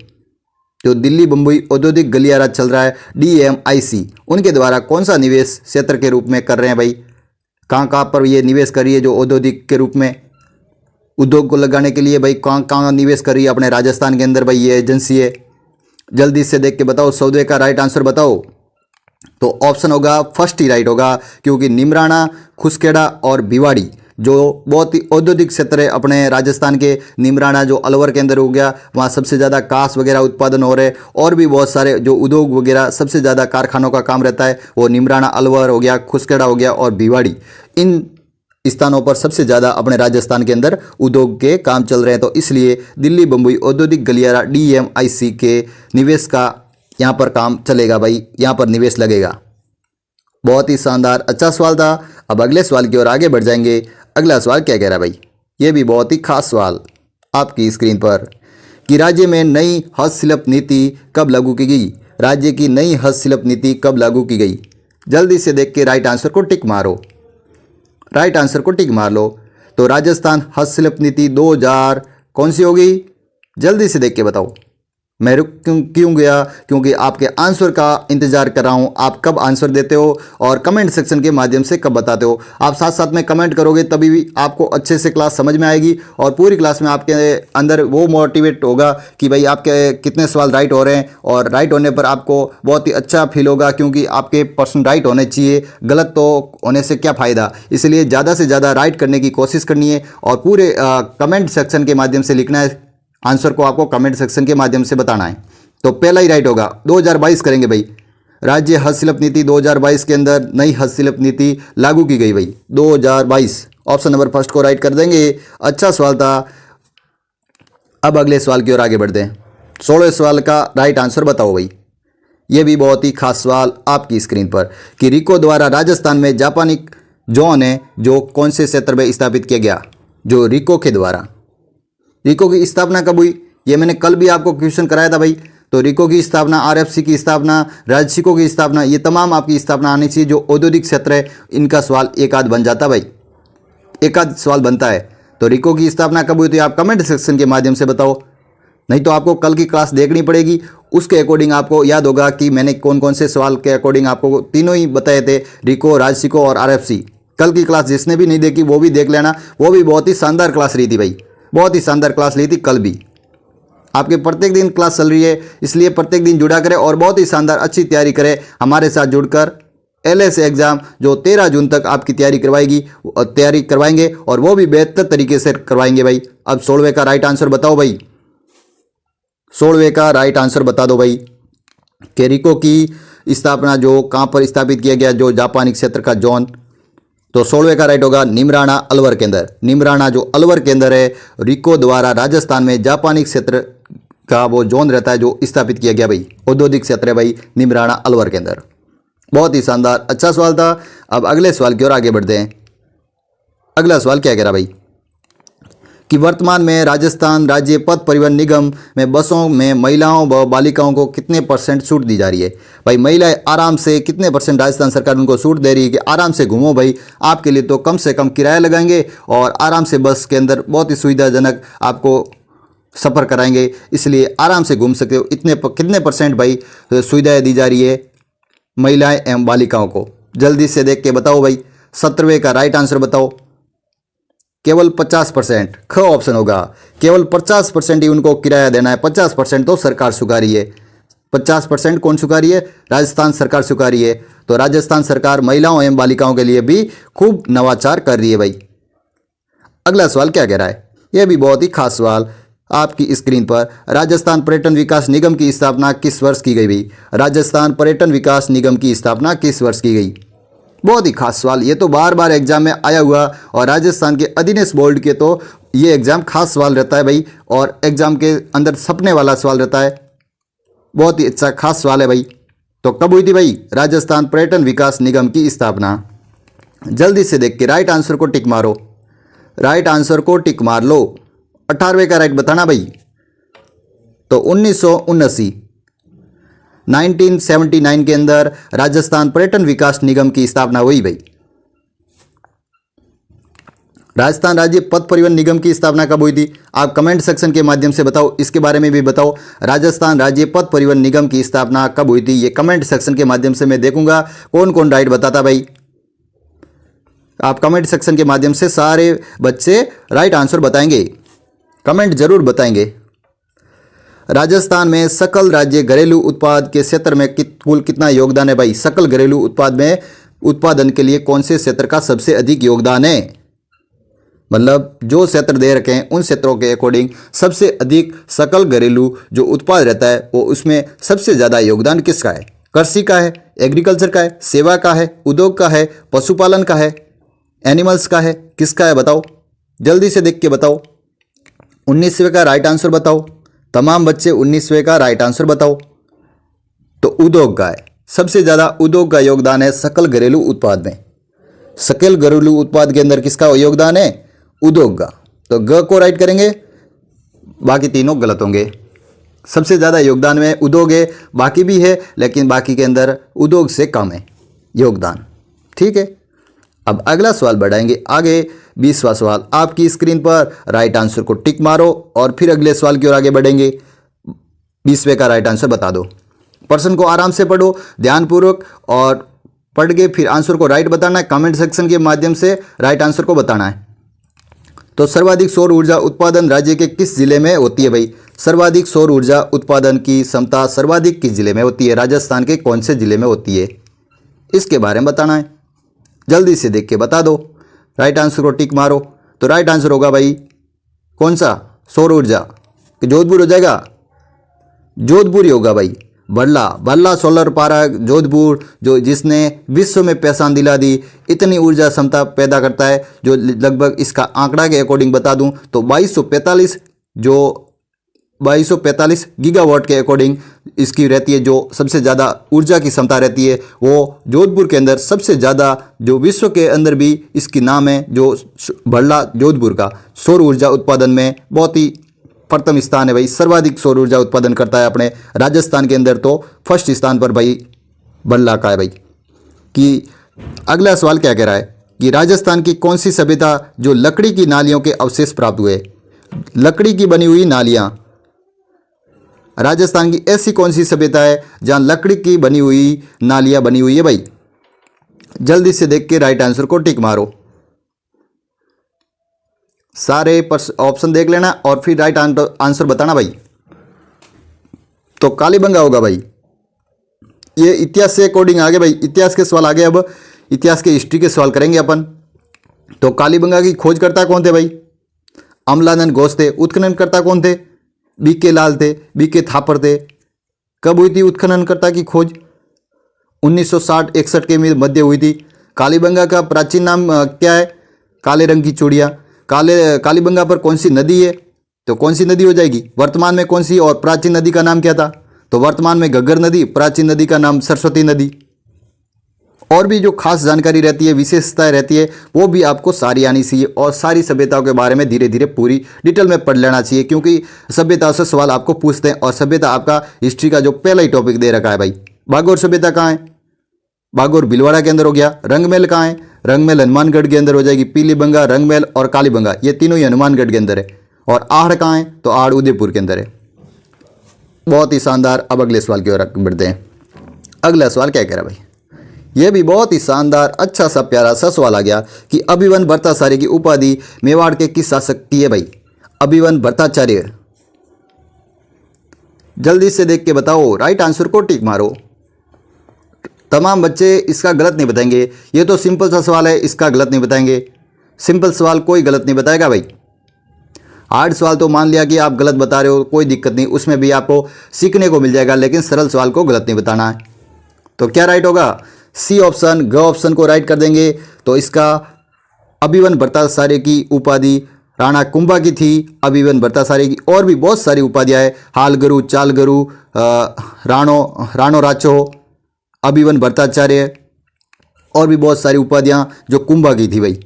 जो दिल्ली बम्बई औद्योगिक गलियारा चल रहा है DMIC, उनके द्वारा कौन सा निवेश क्षेत्र के रूप में कर रहे हैं भाई। कहाँ कहाँ पर ये निवेश कर रही है, जो औद्योगिक के रूप में उद्योग को लगाने के लिए भाई, कहाँ कहाँ निवेश कर रही है। अपने राजस्थान के अंदर भाई ये एजेंसी है। जल्दी से देख के बताओ, 100 का राइट आंसर बताओ। तो ऑप्शन होगा फर्स्ट ही राइट होगा, क्योंकि निमराना, खुसखेड़ा और भिवाड़ी जो बहुत ही औद्योगिक क्षेत्र है अपने राजस्थान के। निमराना जो अलवर के अंदर हो गया, वहाँ सबसे ज़्यादा कांस वगैरह उत्पादन हो रहे, और भी बहुत सारे जो उद्योग वगैरह सबसे ज़्यादा कारखानों का काम रहता है, वो निमराना, अलवर हो गया, खुसखेड़ा हो गया और भिवाड़ी। इन स्थानों पर सबसे ज़्यादा अपने राजस्थान के अंदर उद्योग के काम चल रहे हैं, तो इसलिए दिल्ली बम्बई औद्योगिक गलियारा DMIC के निवेश का यहाँ पर काम चलेगा भाई, यहाँ पर निवेश लगेगा। बहुत ही शानदार, अच्छा सवाल था। अब अगले सवाल की ओर आगे बढ़ जाएंगे। अगला सवाल क्या कह रहा है भाई, ये भी बहुत ही खास सवाल आपकी स्क्रीन पर कि राज्य में नई हस्तशिल्प नीति कब लागू की गई। राज्य की नई हस्तशिल्प नीति कब लागू की गई, जल्दी से देख के राइट आंसर को टिक मारो। राइट आंसर को टिक मार लो। तो राजस्थान हस्तशिल्प नीति 2000 कौन सी होगी, जल्दी से देख के बताओ। मैं रुक क्यों गया, क्योंकि आपके आंसर का इंतजार कर रहा हूं, आप कब आंसर देते हो और कमेंट सेक्शन के माध्यम से कब बताते हो। आप साथ साथ में कमेंट करोगे तभी भी आपको अच्छे से क्लास समझ में आएगी, और पूरी क्लास में आपके अंदर वो मोटिवेट होगा कि भाई आपके कितने सवाल राइट हो रहे हैं, और राइट होने पर आपको बहुत ही अच्छा फील होगा, क्योंकि आपके प्रश्न राइट होने चाहिए, गलत तो होने से क्या फ़ायदा। इसलिए ज़्यादा से ज़्यादा राइट करने की कोशिश करनी है, और पूरे कमेंट सेक्शन के माध्यम से लिखना है। आंसर को आपको कमेंट सेक्शन के माध्यम से बताना है। तो पहला ही राइट होगा। 2022 करेंगे भाई। राज्य हस्तशिल्प नीति 2022 के अंदर नई हस्तशिल्प नीति लागू की गई भाई 2022। ऑप्शन नंबर फर्स्ट को राइट कर देंगे। अच्छा सवाल था। अब अगले सवाल की ओर आगे बढ़ते हैं। 16वें सवाल का राइट आंसर बताओ भाई। ये भी बहुत ही खास सवाल आपकी स्क्रीन पर कि रिको द्वारा राजस्थान में जापानी जोन है जो कौन से क्षेत्र में स्थापित किया गया। जो रिको के द्वारा, रिको की स्थापना कब हुई, ये मैंने कल भी आपको क्वेश्चन कराया था भाई। तो रिको की स्थापना, आरएफसी की स्थापना, राजसिको की स्थापना, ये तमाम आपकी स्थापना आनी चाहिए। जो औद्योगिक क्षेत्र है इनका सवाल एक आध बन जाता भाई, एक आध सवाल बनता है। तो रिको की स्थापना कब हुई थी आप कमेंट सेक्शन के माध्यम से बताओ, नहीं तो आपको कल की क्लास देखनी पड़ेगी। उसके अकॉर्डिंग आपको याद होगा कि मैंने कौन कौन से सवाल के अकॉर्डिंग आपको तीनों ही बताए थे, रिको, राजसिको और आरएफसी। कल की क्लास जिसने भी नहीं देखी वो भी देख लेना, वो भी बहुत ही शानदार क्लास रही थी भाई, बहुत ही शानदार क्लास ली थी कल भी। आपके प्रत्येक दिन क्लास चल रही है, इसलिए प्रत्येक दिन जुड़ा करें और बहुत ही शानदार अच्छी तैयारी करें हमारे साथ जुड़कर। एलएस एग्जाम जो 13 जून तक आपकी तैयारी करवाएंगे और वो भी बेहतर तरीके से करवाएंगे भाई। अब 16वें का राइट आंसर बताओ भाई। 16वें का राइट आंसर बता दो भाई कि रिको की स्थापना जो कहाँ पर स्थापित किया गया, जो जापानी क्षेत्र का जोन। तो 16वें का राइट होगा निमराना अलवर के अंदर। निमराना जो अलवर के अंदर है, रिको द्वारा राजस्थान में जापानी क्षेत्र का वो जोन रहता है जो स्थापित किया गया भाई, औद्योगिक क्षेत्र है भाई निमराना अलवर के अंदर। बहुत ही शानदार अच्छा सवाल था। अब अगले सवाल की ओर आगे बढ़ते हैं। अगला सवाल क्या कह रहा भाई कि वर्तमान में राजस्थान राज्य पथ परिवहन निगम में बसों में महिलाओं व बालिकाओं को कितने % छूट दी जा रही है। भाई महिलाएं आराम से कितने % राजस्थान सरकार उनको छूट दे रही है कि आराम से घूमो भाई, आपके लिए तो कम से कम किराया लगाएंगे और आराम से बस के अंदर बहुत ही सुविधाजनक आपको सफ़र कराएंगे, इसलिए आराम से घूम सकते हो। कितने % भाई सुविधाएँ दी जा रही है महिलाएं एवं बालिकाओं को, जल्दी से देख के बताओ भाई। 17वें का राइट आंसर बताओ। केवल 50%, ख ऑप्शन होगा। केवल 50% ही उनको किराया देना है, 50% तो सरकार चुका रही है। 50% कौन चुका रही है, राजस्थान सरकार चुका रही है। तो राजस्थान सरकार महिलाओं एवं बालिकाओं के लिए भी खूब नवाचार कर रही है भाई। अगला सवाल क्या कह रहा है, यह भी बहुत ही खास सवाल आपकी स्क्रीन पर। राजस्थान पर्यटन विकास निगम की स्थापना किस वर्ष की गई भाई। राजस्थान पर्यटन विकास निगम की स्थापना किस वर्ष की गई। बहुत ही खास सवाल, ये तो बार बार एग्जाम में आया हुआ और राजस्थान के अधीनस्थ बोर्ड के तो ये एग्जाम खास सवाल रहता है भाई और एग्जाम के अंदर छपने वाला सवाल रहता है। बहुत ही अच्छा खास सवाल है भाई। तो कब हुई थी भाई राजस्थान पर्यटन विकास निगम की स्थापना। जल्दी से देख के राइट आंसर को टिक मारो, राइट आंसर को टिक मार लो। 18वें का राइट बताना भाई। तो 1979 के अंदर राजस्थान पर्यटन विकास निगम की स्थापना हुई भाई। राजस्थान राज्य पथ परिवहन निगम की स्थापना कब हुई थी, आप कमेंट सेक्शन के माध्यम से बताओ, इसके बारे में भी बताओ। राजस्थान राज्य पथ परिवहन निगम की स्थापना कब हुई थी, ये कमेंट सेक्शन के माध्यम से मैं देखूंगा कौन कौन राइट बताता भाई। आप कमेंट सेक्शन के माध्यम से सारे बच्चे राइट आंसर बताएंगे, कमेंट जरूर बताएंगे। राजस्थान में सकल राज्य घरेलू उत्पाद के क्षेत्र में कुल कितना योगदान है भाई। सकल घरेलू उत्पाद में उत्पादन के लिए कौन से क्षेत्र का सबसे अधिक योगदान है, मतलब जो क्षेत्र दे रखे हैं उन क्षेत्रों के अकॉर्डिंग सबसे अधिक सकल घरेलू जो उत्पाद रहता है वो उसमें सबसे ज़्यादा योगदान किसका है। कृषि का है, एग्रीकल्चर का है, सेवा का है, उद्योग का है, पशुपालन का है, एनिमल्स का है, किसका है बताओ, जल्दी से देख के बताओ। 19वें का राइट आंसर बताओ। तमाम बच्चे 19वें का राइट आंसर बताओ। तो उद्योग का है, सबसे ज़्यादा उद्योग का योगदान है सकल घरेलू उत्पाद में। सकल घरेलू उत्पाद के अंदर किसका योगदान है, उद्योग का। तो ग को राइट करेंगे, बाकी तीनों गलत होंगे। सबसे ज़्यादा योगदान में उद्योग है, बाकी भी है लेकिन बाकी के अंदर उद्योग से कम है योगदान। ठीक है, अब अगला सवाल बढ़ाएंगे आगे। 20वां सवाल आपकी स्क्रीन पर, राइट आंसर को टिक मारो और फिर अगले सवाल की ओर आगे बढ़ेंगे। 20वें का राइट आंसर बता दो। प्रश्न को आराम से पढ़ो ध्यानपूर्वक और पढ़ के फिर आंसर को राइट बताना है। कमेंट सेक्शन के माध्यम से राइट आंसर को बताना है। तो सर्वाधिक सौर ऊर्जा उत्पादन राज्य के किस जिले में होती है भाई। सर्वाधिक सौर ऊर्जा उत्पादन की क्षमता सर्वाधिक किस जिले में होती है, राजस्थान के कौन से जिले में होती है, इसके बारे में बताना है। जल्दी से देख के बता दो, राइट आंसर को टिक मारो। तो राइट आंसर होगा भाई कौन सा, सौर ऊर्जा, कि जोधपुर हो जाएगा। जोधपुर ही होगा भाई। बल्ला बल्ला सोलर पार्क जोधपुर, जो जिसने विश्व में पहचान दिला दी, इतनी ऊर्जा क्षमता पैदा करता है, जो लगभग इसका आंकड़ा के अकॉर्डिंग बता दूं तो 2245 गीगावाट के अकॉर्डिंग इसकी रहती है। जो सबसे ज़्यादा ऊर्जा की क्षमता रहती है वो जोधपुर के अंदर सबसे ज़्यादा, जो विश्व के अंदर भी इसकी नाम है, जो बल्ला जोधपुर का सौर ऊर्जा उत्पादन में बहुत ही प्रथम स्थान है भाई। सर्वाधिक सौर ऊर्जा उत्पादन करता है अपने राजस्थान के अंदर, तो फर्स्ट स्थान पर भाई बल्ला का है भाई। कि अगला सवाल क्या कह रहा है कि राजस्थान की कौन सी सभ्यता जो लकड़ी की नालियों के अवशेष प्राप्त हुए। लकड़ी की बनी हुई नालियां, राजस्थान की ऐसी कौन सी सभ्यता है जहां लकड़ी की बनी हुई नालियां बनी हुई है भाई। जल्दी से देख के राइट आंसर को टिक मारो। सारे ऑप्शन देख लेना और फिर राइट आंसर बताना भाई। तो कालीबंगा होगा भाई। ये इतिहास से अकॉर्डिंग आगे भाई, इतिहास के सवाल आगे, अब इतिहास के हिस्ट्री के सवाल करेंगे अपन। तो कालीबंगा की खोजकर्ता कौन थे भाई। अमलानंद घोष थे। उत्खननकर्ता कौन थे। बीके लाल थे, बीके थापर थे। कब हुई थी उत्खननकर्ता की खोज। 1960-61 के मध्य हुई थी। कालीबंगा का प्राचीन नाम क्या है। काले रंग की चूड़ियाँ। कालीबंगा पर कौन सी नदी है, तो कौन सी नदी हो जाएगी वर्तमान में कौन सी, और प्राचीन नदी का नाम क्या था, तो वर्तमान में घग्गर नदी, प्राचीन नदी का नाम सरस्वती नदी। और भी जो खास जानकारी रहती है, विशेषताएं रहती है, वो भी आपको सारी आनी चाहिए और सारी सभ्यताओं के बारे में धीरे धीरे पूरी डिटेल में पढ़ लेना चाहिए, क्योंकि सभ्यताओं से सवाल आपको पूछते हैं। और सभ्यता आपका हिस्ट्री का जो पहला ही टॉपिक दे रखा है भाई। बागौर सभ्यता कहाँ है, बागौर भीलवाड़ा के अंदर हो गया। रंगमहल कहाँ है, रंगमहल हनुमानगढ़ के अंदर हो जाएगी। पीलीबंगा, रंगमहल और कालीबंगा ये तीनों ही हनुमानगढ़ के अंदर है। और आहड़ कहाँ है, तो आहड़ उदयपुर के अंदर है। बहुत ही शानदार। अब अगले सवाल की ओर बढ़ते हैं। अगला सवाल क्या कह रहा है भाई, यह भी बहुत ही शानदार अच्छा सा प्यारा सा सवाल आ गया कि अभिवन भट्टाचार्य की उपाधि मेवाड़ के किस शासक की है भाई। अभिवन भट्टाचार्य, जल्दी से देख के बताओ, राइट आंसर को टिक मारो। तमाम बच्चे इसका गलत नहीं बताएंगे, ये तो सिंपल सा सवाल है, इसका गलत नहीं बताएंगे। सिंपल सवाल कोई गलत नहीं बताएगा भाई। हार्ड सवाल तो मान लिया कि आप गलत बता रहे हो, कोई दिक्कत नहीं, उसमें भी आपको सीखने को मिल जाएगा, लेकिन सरल सवाल को गलत नहीं बताना है। तो क्या राइट होगा, सी ऑप्शन, ग ऑप्शन को राइट कर देंगे। तो इसका अभिवन भट्टाचार्य की उपाधि राणा कुंभा की थी। अभिवन भट्टाचार्य की और भी बहुत सारी उपाधियाँ है, हालगुरु, चालगुरु, राणो राचो, अभिवन भट्टाचार्य, और भी बहुत सारी उपाधियाँ जो कुंभा की थी भाई।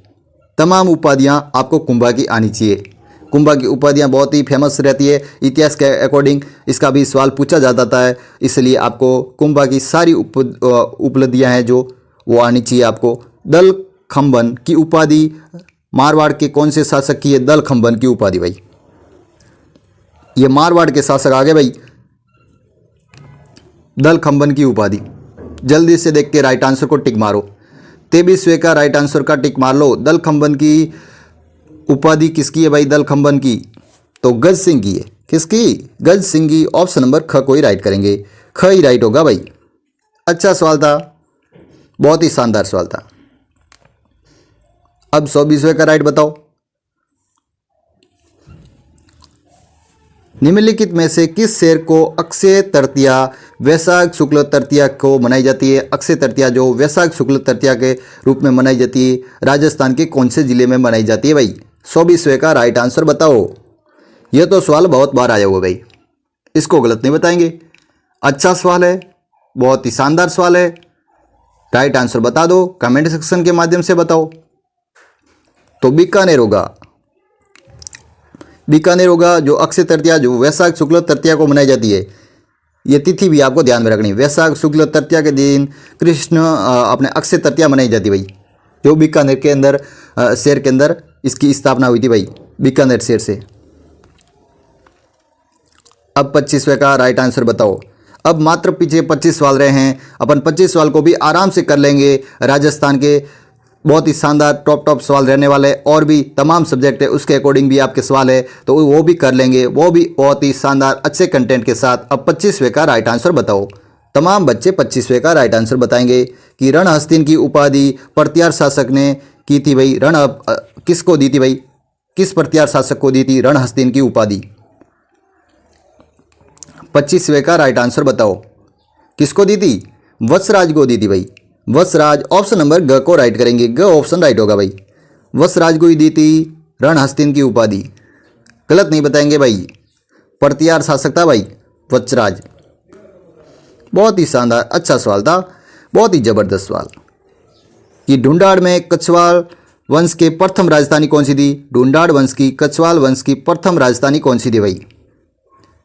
तमाम उपाधियाँ आपको कुंभा की आनी चाहिए। कुंभा की उपाधियाँ बहुत ही फेमस रहती है, इतिहास के अकॉर्डिंग इसका भी सवाल पूछा जाता है, इसलिए आपको कुंभा की सारी उपलब्धियाँ हैं जो वो आनी चाहिए आपको। दल खंबन की उपाधि मारवाड़ के कौन से शासक की है। दल खंबन की उपाधि भाई, ये मारवाड़ के शासक आ गए भाई। दल खंबन की उपाधि, जल्दी से देख के राइट आंसर को टिक मारो। 23वें का राइट आंसर का टिक मार लो। दल खंबन की उपाधि किसकी है भाई। दल खंबन की तो गज सिंह की है। किसकी, गज सिंह की। ऑप्शन नंबर ख को ही राइट करेंगे, ख ही राइट होगा भाई। अच्छा सवाल था, बहुत ही शानदार सवाल था। अब 120वें का राइट बताओ। निम्नलिखित में से किस शेर को अक्षय तृतीया वैशाख शुक्ल तृतीया को मनाई जाती है। अक्षय तृतीया जो वैशाख शुक्ल तृतीया के रूप में मनाई जाती है, राजस्थान के कौन से जिले में मनाई जाती है भाई। 124वें का राइट आंसर बताओ। यह तो सवाल बहुत बार आया हुआ भाई, इसको गलत नहीं बताएंगे। अच्छा सवाल है, बहुत ही शानदार सवाल है। राइट आंसर बता दो, कमेंट सेक्शन के माध्यम से बताओ। तो बीकानेर होगा। बीकानेर होगा जो अक्षय तृतीया जो वैशाख शुक्ल तृतीया को मनाई जाती है। ये तिथि भी आपको ध्यान में रखनी है। वैशाख शुक्ल तृतीया के दिन कृष्ण अपने अक्षय तृतीया मनाई जाती भाई, जो बीकानेर के अंदर शहर के अंदर इसकी स्थापना हुई थी भाई, बीकानेर शहर से। अब 25वें का राइट आंसर बताओ। अब मात्र पीछे 25 सवाल रहे हैं, अपन 25 सवाल को भी आराम से कर लेंगे। राजस्थान के बहुत ही शानदार टॉप सवाल रहने वाले, और भी तमाम सब्जेक्ट है उसके अकॉर्डिंग भी आपके सवाल है, तो वो भी कर लेंगे, वो भी बहुत ही शानदार अच्छे कंटेंट के साथ। अब 25वें का राइट आंसर बताओ। तमाम बच्चे 25वें का राइट आंसर बताएंगे कि रणहस्तिन की उपाधि प्रतिहार शासक ने की थी भाई। किसको दी थी भाई, किस प्रतिहार शासक को दी थी रणहस्तिन की उपाधि। 25वें का राइट आंसर बताओ। किसको दी थी? वत्सराज को दी थी भाई। वत्सराज, ऑप्शन नंबर ग को राइट करेंगे, ग ऑप्शन राइट होगा भाई। वत्सराज को ही दी थी रणहस्तिन की उपाधि। गलत नहीं बताएंगे भाई, प्रतिहार शासक था भाई वत्सराज। बहुत ही शानदार, अच्छा सवाल था, बहुत ही जबरदस्त सवाल। कि ढूंढाड़ में कछवाल वंश के प्रथम राजधानी कौन सी थी? ढूंढाड़ वंश की, कछवाल वंश की प्रथम राजधानी कौन सी थी भाई?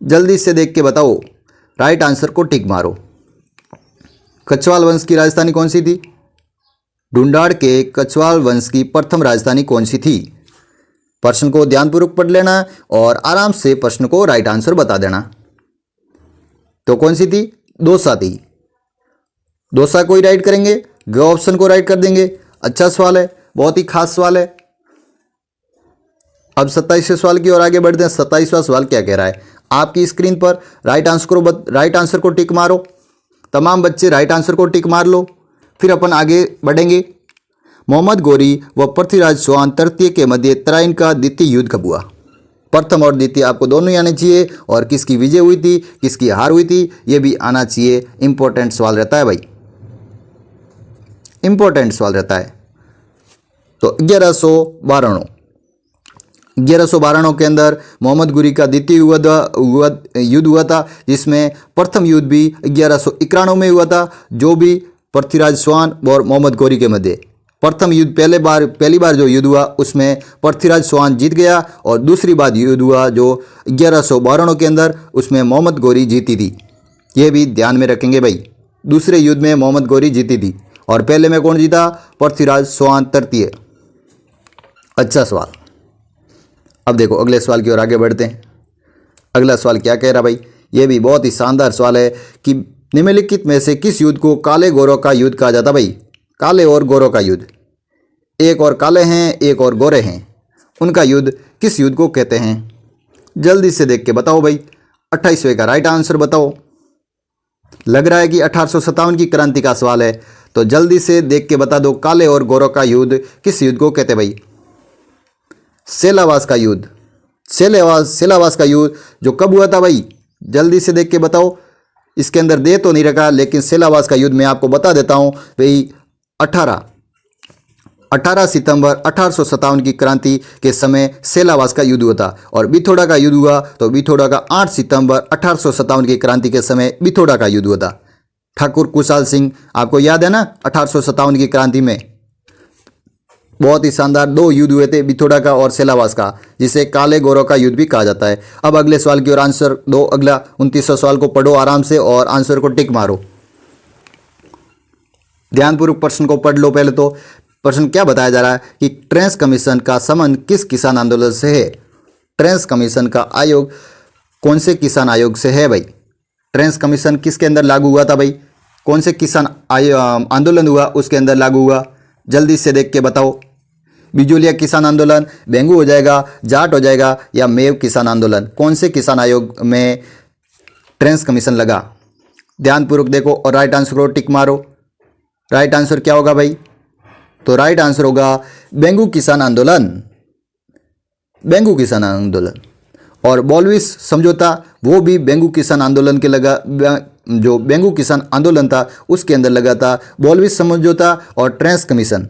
जल्दी से देख के बताओ, राइट आंसर को टिक मारो। कछवाल वंश की राजधानी कौन सी थी? ढूंढाड़ के कछवाल वंश की प्रथम राजधानी कौन सी थी? प्रश्न को ध्यानपूर्वक पढ़ लेना और आराम से प्रश्न को राइट आंसर बता देना। तो कौन सी थी? दौसा थी। दौसा को ही राइट करेंगे, ग ऑप्शन को राइट कर देंगे। अच्छा सवाल है, बहुत ही खास सवाल है। अब 27वें सवाल की ओर आगे बढ़ते हैं। 27वां सवाल क्या कह रहा है? आपकी स्क्रीन पर राइट आंसर को टिक मारो। तमाम बच्चे राइट आंसर को टिक मार लो, फिर अपन आगे बढ़ेंगे। मोहम्मद गौरी व पृथ्वीराज चौहान तृतीय के मध्य तराइन का द्वितीय युद्ध कब हुआ? प्रथम और द्वितीय आपको दोनों ही आने चाहिए, और किसकी विजय हुई थी, किसकी हार हुई थी, ये भी आना चाहिए। इंपॉर्टेंट सवाल रहता है भाई, इंपॉर्टेंट सवाल रहता है। तो 1192 के अंदर मोहम्मद गौरी का द्वितीय युद्ध हुआ था, जिसमें प्रथम युद्ध भी 1191 में हुआ था, जो भी पृथ्वीराज चौहान और मोहम्मद गौरी के मध्य। प्रथम युद्ध पहली बार जो युद्ध हुआ उसमें पृथ्वीराज चौहान जीत गया, और दूसरी बार युद्ध हुआ जो 1192 के अंदर, उसमें मोहम्मद गौरी जीती थी। ये भी ध्यान में रखेंगे भाई, दूसरे युद्ध में मोहम्मद गौरी जीती थी और पहले में कौन जीता? पृथ्वीराज चौहान तृतीय। अच्छा सवाल। अब देखो अगले सवाल की ओर आगे बढ़ते हैं। अगला सवाल क्या कह रहा भाई? ये भी बहुत ही शानदार सवाल है कि निम्नलिखित में से किस युद्ध को काले गोरों का युद्ध कहा जाता भाई? काले और गोरों का युद्ध। एक और काले हैं, एक और गोरे हैं, उनका युद्ध किस युद्ध को कहते हैं? जल्दी से देख के बताओ भाई। 28वें का राइट आंसर बताओ। लग रहा है कि 1857 की क्रांति का सवाल है, तो जल्दी से देख के बता दो, काले और गोरों का युद्ध किस युद्ध को कहते भाई? सेलावास का युद्ध। सेलावास का युद्ध जो कब हुआ था भाई? जल्दी से देख के बताओ। इसके अंदर दे तो नहीं रखा, लेकिन सेलावास का युद्ध मैं आपको बता देता हूं भाई। 18 सितंबर 1857 की क्रांति के समय सेलावास का युद्ध हुआ था, और बिथोड़ा का युद्ध हुआ तो बिथोड़ा का 8 सितंबर 1857 की क्रांति के समय बिथोड़ा का युद्ध हुआ था। ठाकुर कुशाल सिंह, आपको याद है ना 1857 की क्रांति में बहुत ही शानदार 2 युद्ध हुए थे, बिथोड़ा का और सेलावास का, जिसे काले गोरों का युद्ध भी कहा जाता है। अब अगले सवाल की ओर आंसर दो। अगला 29वां सवाल को पढ़ो आराम से और आंसर को टिक मारो। ध्यानपूर्वक प्रश्न को पढ़ लो। पहले तो प्रश्न क्या बताया जा रहा है कि ट्रेंस कमीशन का संबंध किस किसान आंदोलन से है? ट्रेंस कमीशन का आयोग कौन से किसान आयोग से है भाई? ट्रेंस कमीशन किसके अंदर लागू हुआ था भाई? कौन से किसान आंदोलन हुआ उसके अंदर लागू हुआ? जल्दी से देख के बताओ। बिजोलिया किसान आंदोलन, बेंगू हो जाएगा, जाट हो जाएगा, या मेव किसान आंदोलन? कौन से किसान आयोग में ट्रेंस कमीशन लगा? ध्यानपूर्वक देखो और राइट आंसर को टिक मारो। राइट आंसर क्या होगा भाई? तो राइट आंसर होगा बेंगू किसान आंदोलन। बेंगू किसान आंदोलन। और बॉलविस समझौता वो भी बेंगू किसान आंदोलन के लगा, जो बेंगू किसान आंदोलन था उसके अंदर लगा था बॉलविस समझौता और ट्रेंस कमीशन।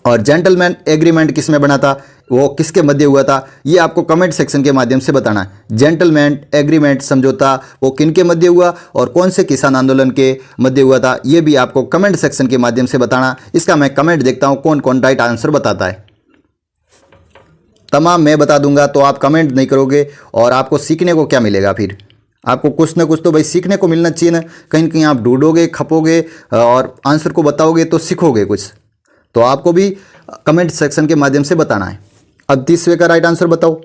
और जेंटलमैन एग्रीमेंट किस में बना था, वो किसके मध्य हुआ था, ये आपको कमेंट सेक्शन के माध्यम से बताना है। जेंटलमैन एग्रीमेंट समझौता वो किन के मध्य हुआ और कौन से किसान आंदोलन के मध्य हुआ था, ये भी आपको कमेंट सेक्शन के माध्यम से बताना। इसका मैं कमेंट देखता हूँ कौन कौन राइट आंसर बताता है। तमाम मैं बता दूंगा तो आप कमेंट नहीं करोगे, और आपको सीखने को क्या मिलेगा? फिर आपको कुछ ना कुछ तो भाई सीखने को मिलना चाहिए ना। कहीं कहीं आप ढूंढोगे, खपोगे और आंसर को बताओगे तो सीखोगे कुछ, तो आपको भी कमेंट सेक्शन के माध्यम से बताना है। अब 30वें का राइट आंसर बताओ।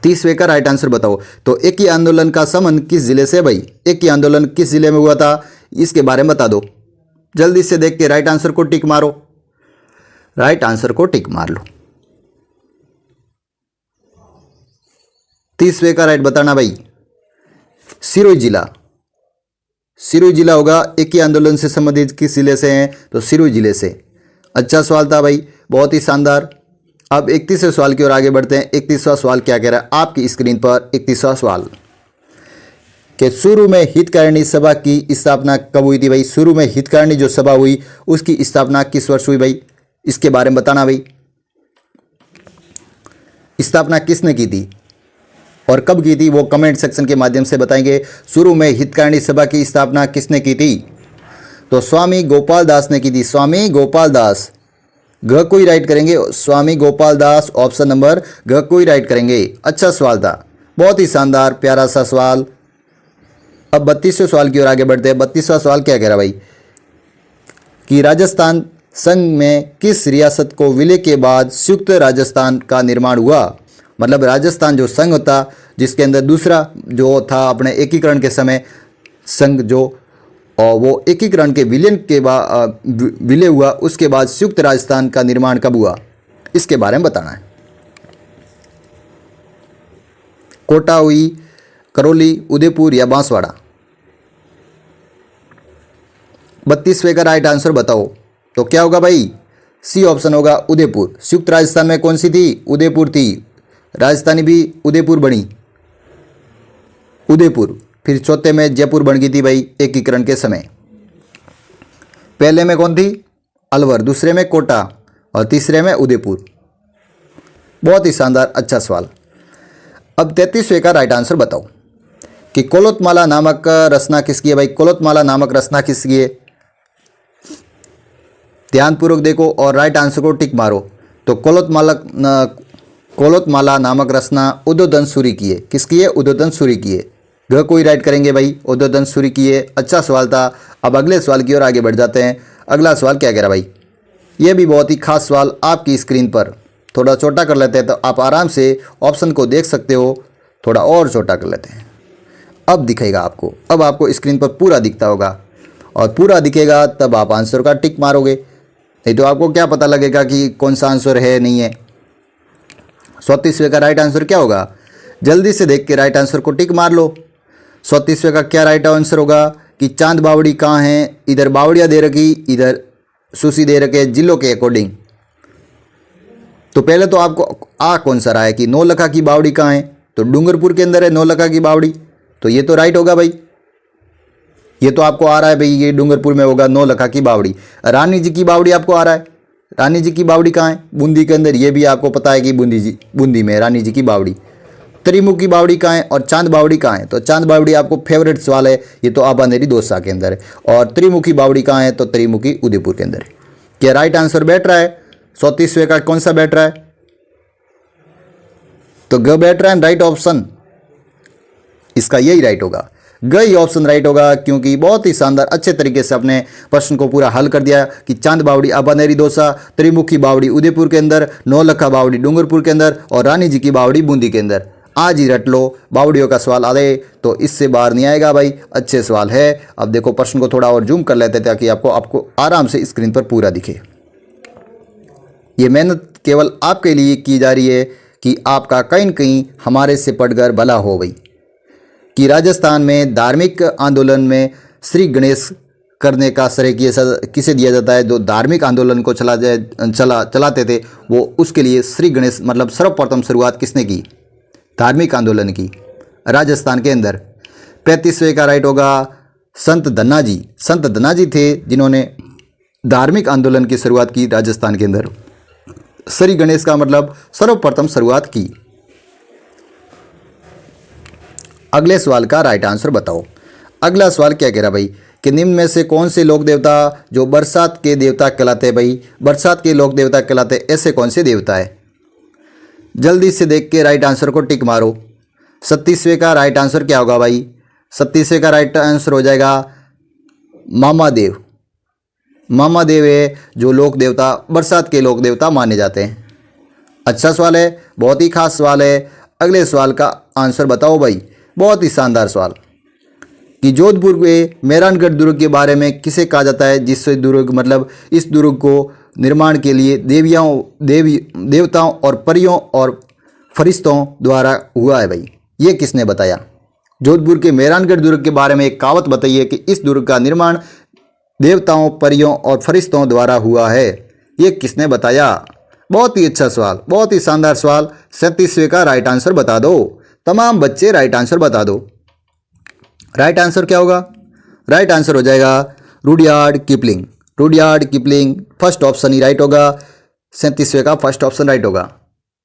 30वें का राइट आंसर बताओ। तो एक ही आंदोलन का संबंध किस जिले से भाई? एक ही आंदोलन किस जिले में हुआ था, इसके बारे में बता दो। जल्दी से देख के राइट आंसर को टिक मारो। राइट आंसर को टिक मार लो। 30वें का राइट बताना भाई। सिरोही जिला। सिरोही जिला होगा। एक ही आंदोलन से संबंधित किस जिले से हैं? तो सिरोही जिले से। अच्छा सवाल था भाई, बहुत ही शानदार। अब 31वें सवाल की ओर आगे बढ़ते हैं। 31वां सवाल क्या कह रहा है आपकी स्क्रीन पर? 31वां सवाल, कि शुरू में हितकारिणी सभा की स्थापना कब हुई थी भाई। शुरू में हितकारिणी जो सभा हुई उसकी स्थापना किस वर्ष हुई भाई, इसके बारे में बताना भाई। स्थापना किसने की थी और कब की थी वो कमेंट सेक्शन के माध्यम से बताएंगे। शुरू में हितकारिणी सभा की स्थापना किसने की थी, तो स्वामी गोपाल दास ने की थी। स्वामी गोपाल दास, घ को ही राइट करेंगे, स्वामी गोपाल दास, ऑप्शन नंबर घ को ही राइट करेंगे। अच्छा सवाल था, बहुत ही शानदार प्यारा सा सवाल। अब 32वें सवाल की ओर आगे बढ़ते हैं। 32वां सवाल क्या कह रहा भाई कि राजस्थान संघ में किस रियासत को विलय के बाद संयुक्त राजस्थान का निर्माण हुआ। मतलब राजस्थान जो संघ था जिसके अंदर दूसरा जो था अपने एकीकरण के समय संघ जो, और वो एकीकरण के विलय के बाद विलय हुआ, उसके बाद संयुक्त राजस्थान का निर्माण कब हुआ, इसके बारे में बताना है। कोटा हुई, करौली, उदयपुर या बांसवाड़ा। 32वें का राइट आंसर बताओ तो क्या होगा भाई, सी ऑप्शन होगा उदयपुर। संयुक्त राजस्थान में कौन सी थी, उदयपुर थी। राजधानी भी उदयपुर बनी, उदयपुर। फिर चौथे में जयपुर बन गई थी भाई एकीकरण के समय। पहले में कौन थी, अलवर, दूसरे में कोटा और तीसरे में उदयपुर। बहुत ही शानदार अच्छा सवाल। अब 33वें का राइट आंसर बताओ कि कोलोतमाला नामक रचना किसकी है भाई। कोलोतमाला नामक रचना किसकी है, ध्यानपूर्वक देखो और राइट आंसर को टिक मारो। तो कोलोतमाला नामक रचना उदयन सूरी की है। किसकी है, उदयन सूरी की है। घ को ही राइट करेंगे भाई, उदयन सूरी की है। अच्छा सवाल था। अब अगले सवाल की ओर आगे बढ़ जाते हैं। अगला सवाल क्या कह रहा भाई, ये भी बहुत ही खास सवाल आपकी स्क्रीन पर। थोड़ा छोटा कर लेते हैं तो आप आराम से ऑप्शन को देख सकते हो। थोड़ा और छोटा कर लेते हैं, अब दिखेगा आपको। अब आपको स्क्रीन पर पूरा दिखता होगा और पूरा दिखेगा तब आप आंसर का टिक मारोगे, नहीं तो आपको क्या पता लगेगा कि कौन सा आंसर है नहीं है। 34वें का राइट आंसर क्या होगा, जल्दी से देख के राइट आंसर को टिक मार लो। 34वें का क्या राइट आंसर होगा कि चांद बावड़ी कहाँ है। इधर बावड़ियाँ दे रखी, इधर सूची दे रखे जिलों के अकॉर्डिंग। तो पहले तो आपको कौन सा रहा है कि नौलखा की बावड़ी कहाँ है, तो डूंगरपुर के अंदर है नौलखा की बावड़ी। तो ये तो राइट होगा भाई, ये तो आपको आ रहा है भाई, ये डूंगरपुर में होगा नौलखा की बावड़ी। रानी जी की बावड़ी आपको आ रहा है, रानी जी की बावड़ी कहाँ है, बूंदी के अंदर। ये भी आपको पता है कि बूंदी में रानी जी की बावड़ी। त्रिमुख की बावड़ी कहाँ है और चांद बावड़ी कहाँ है, तो चांद बावड़ी आपको फेवरेट सवाल है, ये तो आबानेरी दोसा के अंदर है। और त्रिमुखी बावड़ी कहाँ है, तो त्रिमुखी उदयपुर के अंदर है। क्या राइट आंसर बैठ रहा है, 34वें का कौन सा बैठ रहा है, तो ग बैठ रहा है राइट ऑप्शन। इसका यही राइट होगा, ग ही ऑप्शन राइट होगा, क्योंकि बहुत ही शानदार अच्छे तरीके से अपने प्रश्न को पूरा हल कर दिया कि चांद बावड़ी आबानेरी दोसा, त्रिमुखी बावड़ी उदयपुर के अंदर, नौलखा बावड़ी डूंगरपुर के अंदर और रानी जी की बावड़ी बूंदी के अंदर। आज ही रट लो, बावड़ियों का सवाल आ गए तो इससे बाहर नहीं आएगा भाई। अच्छे सवाल है। अब देखो प्रश्न को थोड़ा और जूम कर लेते हैं ताकि आपको आराम से स्क्रीन पर पूरा दिखे। ये मेहनत केवल आपके लिए की जा रही है कि आपका कहीं न कहीं हमारे से पढ़कर भला हो भाई। कि राजस्थान में धार्मिक आंदोलन में श्री गणेश करने का श्रेय किसे दिया जाता है, जो धार्मिक आंदोलन को चलाते थे वो, उसके लिए श्री गणेश मतलब सर्वप्रथम शुरुआत किसने की, धार्मिक आंदोलन की राजस्थान के अंदर। 35वें का राइट होगा संत धन्ना जी। संत धन्ना जी थे जिन्होंने धार्मिक आंदोलन की शुरुआत की राजस्थान के अंदर। श्री गणेश का मतलब सर्वप्रथम शुरुआत की। अगले सवाल का राइट आंसर बताओ। अगला सवाल क्या कह रहा भाई कि निम्न में से कौन से लोक देवता जो बरसात के देवता कहलाते हैं भाई, बरसात के लोक देवता कहलाते हैं, ऐसे कौन से देवता है। जल्दी से देख के राइट आंसर को टिक मारो। 37वें का राइट आंसर क्या होगा भाई, 37वें का राइट आंसर हो जाएगा मामादेव। मामादेव है जो लोक देवता, बरसात के लोक देवता माने जाते हैं। अच्छा सवाल है, बहुत ही खास सवाल है। अगले सवाल का आंसर बताओ भाई, बहुत ही शानदार सवाल कि जोधपुर के मेहरानगढ़ दुर्ग के बारे में किसे कहा जाता है, जिससे दुर्ग मतलब इस दुर्ग को निर्माण के लिए देवताओं और परियों और फरिश्तों द्वारा हुआ है भाई। ये किसने बताया, जोधपुर के मेहरानगढ़ दुर्ग के बारे में एक कहावत बताइए कि इस दुर्ग का निर्माण देवताओं, परियों और फरिश्तों द्वारा हुआ है, ये किसने बताया। बहुत ही अच्छा सवाल, बहुत ही शानदार सवाल। 37वें का राइट आंसर बता दो, तमाम बच्चे राइट आंसर बता दो। राइट आंसर क्या होगा? राइट आंसर हो जाएगा Rudyard Kipling. Rudyard Kipling first option ही राइट होगा। 37वें का फर्स्ट ऑप्शन राइट होगा।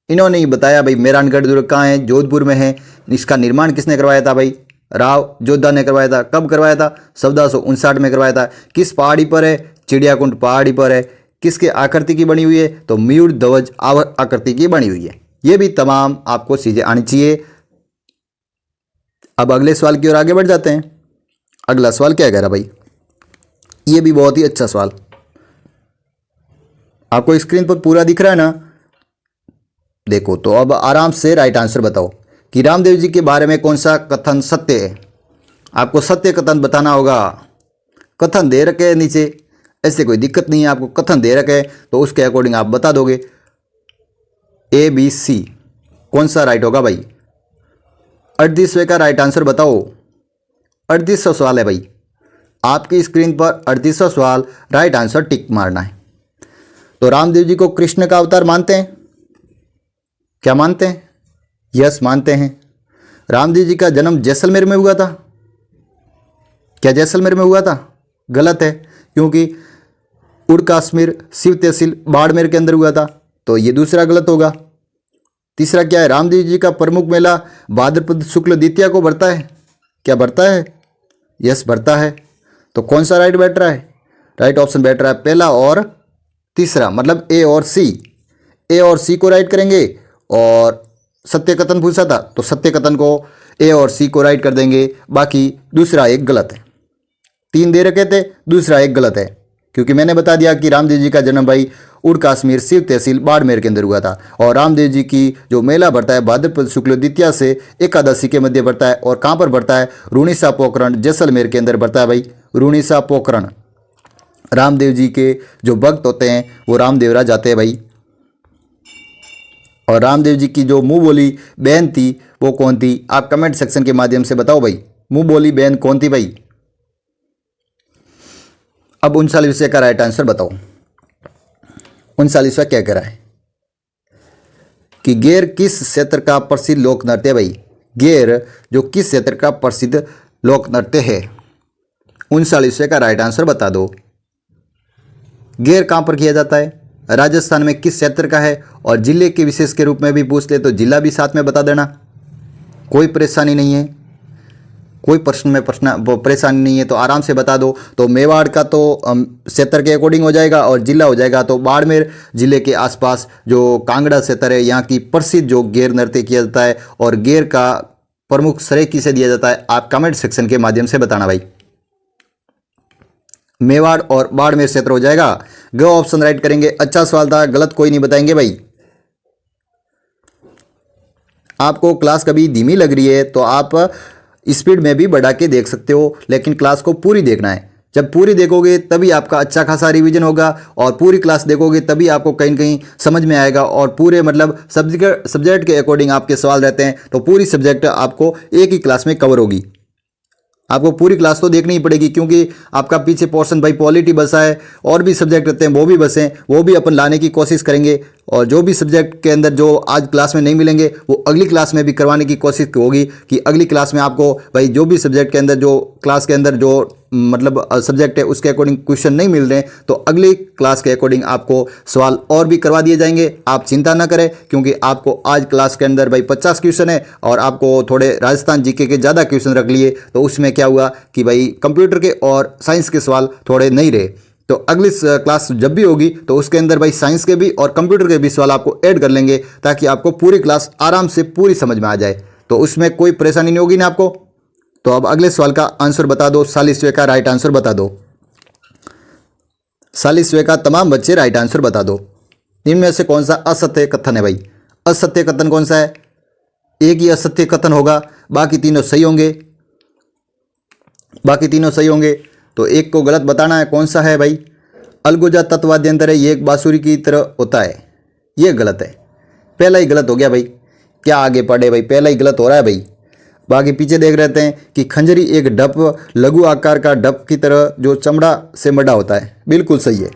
इन्होंने ही बताया भाई मेहरानगढ़ दुर्ग कहाँ है? जोधपुर में है। इसका निर्माण किसने करवाया था भाई? राव जोधा ने करवाया था। कब करवाया था? 1459 में करवाया था। किस पहाड़ी पर है? चिड़ियाकुंड पहाड़ी पर है। किसके आकृति की बनी हुई है? तो मयूर ध्वज आकृति की बनी हुई है। ये भी तमाम आपको चीजें आनी चाहिए। अब अगले सवाल की ओर आगे बढ़ जाते हैं। अगला सवाल क्या कह रहा भाई? ये भी बहुत ही अच्छा सवाल, आपको स्क्रीन पर पूरा दिख रहा है ना? देखो तो अब आराम से राइट आंसर बताओ कि रामदेव जी के बारे में कौन सा कथन सत्य है। आपको सत्य कथन बताना होगा। कथन दे रखे नीचे, ऐसे कोई दिक्कत नहीं है। आपको कथन दे रखे तो उसके अकॉर्डिंग आप बता दोगे। ए बी सी कौन सा राइट होगा भाई? 38वें का राइट आंसर बताओ। 38वां सवाल है भाई, आपकी स्क्रीन पर 38वां सवाल, राइट आंसर टिक मारना है। तो रामदेव जी को कृष्ण का अवतार मानते हैं? क्या मानते हैं? यस मानते हैं। रामदेव जी का जन्म जैसलमेर में हुआ था? क्या जैसलमेर में हुआ था? गलत है, क्योंकि उड़ कश्मीर शिव तहसील बाड़मेर के अंदर हुआ था। तो ये दूसरा गलत होगा। तीसरा क्या है? रामदेव जी का प्रमुख मेला भाद्रपद शुक्ल द्वितीया को भरता है। क्या भरता है? यस भरता है। तो कौन सा राइट बैठ रहा है? राइट ऑप्शन बैठ रहा है पहला और तीसरा, मतलब ए और सी। ए और सी को राइट करेंगे। और सत्य कथन पूछा था तो सत्य कथन को ए और सी को राइट कर देंगे। बाकी दूसरा एक गलत है। 3 दे रखे थे, दूसरा एक गलत है, क्योंकि मैंने बता दिया कि रामदेव जी का जन्म भाई उड़ कश्मीर शिव तहसील बाड़मेर के अंदर हुआ था। और रामदेव जी की जो मेला बढ़ता है भाद्रपद शुक्ल द्वितीया से एकादशी के मध्य बढ़ता है। और कहाँ पर बढ़ता है? रूणीसा पोखरण जैसलमेर के अंदर बढ़ता है भाई। रूणीसा पोखरण। रामदेव जी के जो भक्त होते हैं वो रामदेवरा जाते हैं भाई। और रामदेव जी की जो मुंह बोली बहन थी वो कौन थी? आप कमेंट सेक्शन के माध्यम से बताओ भाई, मुंह बोली बहन कौन थी भाई? अब 39वें का राइट आंसर बताओ। 39वां क्या कह रहा है कि गेर किस क्षेत्र का प्रसिद्ध लोक नृत्य है भाई? गेर जो किस क्षेत्र का प्रसिद्ध लोक नृत्य है? 39वें का राइट आंसर बता दो। गेर कहाँ पर किया जाता है? राजस्थान में किस क्षेत्र का है? और जिले के विशेष के रूप में भी पूछ ले तो जिला भी साथ में बता देना, कोई परेशानी नहीं है। कोई प्रश्न में परेशानी नहीं है तो आराम से बता दो। तो मेवाड़ का तो क्षेत्र के अकॉर्डिंग हो जाएगा और जिला हो जाएगा तो बाड़मेर जिले के आसपास जो कांगड़ा क्षेत्र है यहाँ की प्रसिद्ध जो गेर नृत्य किया जाता है। और गेर का प्रमुख श्रेय किसे दिया जाता है? आप कमेंट सेक्शन के माध्यम से बताना भाई। मेवाड़ और बाड़मेर क्षेत्र हो जाएगा। ग ऑप्शन राइट करेंगे। अच्छा सवाल था, गलत कोई नहीं बताएंगे भाई। आपको क्लास कभी धीमी लग रही है तो आप स्पीड में भी बढ़ा के देख सकते हो, लेकिन क्लास को पूरी देखना है। जब पूरी देखोगे तभी आपका अच्छा खासा रिवीजन होगा और पूरी क्लास देखोगे तभी आपको कहीं न कहीं समझ में आएगा। और पूरे मतलब सब्जेक्ट के अकॉर्डिंग आपके सवाल रहते हैं तो पूरी सब्जेक्ट आपको एक ही क्लास में कवर होगी। आपको पूरी क्लास तो देखनी ही पड़ेगी, क्योंकि आपका पीछे पोर्शन भाई पॉलिटी बसा है और भी सब्जेक्ट रहते हैं वो भी बसे, वो भी अपन लाने की कोशिश करेंगे। और जो भी सब्जेक्ट के अंदर जो आज क्लास में नहीं मिलेंगे वो अगली क्लास में भी करवाने की कोशिश होगी कि अगली क्लास में आपको भाई जो भी सब्जेक्ट के अंदर जो क्लास के अंदर जो मतलब सब्जेक्ट है उसके अकॉर्डिंग क्वेश्चन नहीं मिल रहे तो अगली क्लास के अकॉर्डिंग आपको सवाल और भी करवा दिए जाएंगे। आप चिंता ना करें, क्योंकि आपको आज क्लास के अंदर भाई 50 क्वेश्चन है और आपको थोड़े राजस्थान जीके के ज़्यादा क्वेश्चन रख लिए तो उसमें क्या हुआ कि भाई कंप्यूटर के और साइंस के सवाल थोड़े नहीं रहे। तो अगली क्लास जब भी होगी तो उसके अंदर भाई साइंस के भी और कंप्यूटर के भी सवाल आपको ऐड कर लेंगे ताकि आपको पूरी क्लास आराम से पूरी समझ में आ जाए। तो उसमें कोई परेशानी नहीं होगी ना आपको। तो अब अगले सवाल का आंसर बता दो। 40वें का राइट आंसर बता दो। 40वें का तमाम बच्चे राइट आंसर बता दो। इनमें से कौन सा असत्य कथन है भाई? असत्य कथन कौन सा है? एक ही असत्य कथन होगा, बाकी तीनों सही होंगे। बाकी तीनों सही होंगे तो एक को गलत बताना है। कौन सा है भाई? अलगुजा तत्वाद्यंतर है, ये एक बांसुरी की तरह होता है, ये गलत है। पहला ही गलत हो गया भाई। क्या आगे पढ़े भाई, पहला ही गलत हो रहा है भाई। बाकी पीछे देख रहते हैं कि खंजरी एक ढप लघु आकार का ढप की तरह जो चमड़ा से मढ़ा होता है, बिल्कुल सही है,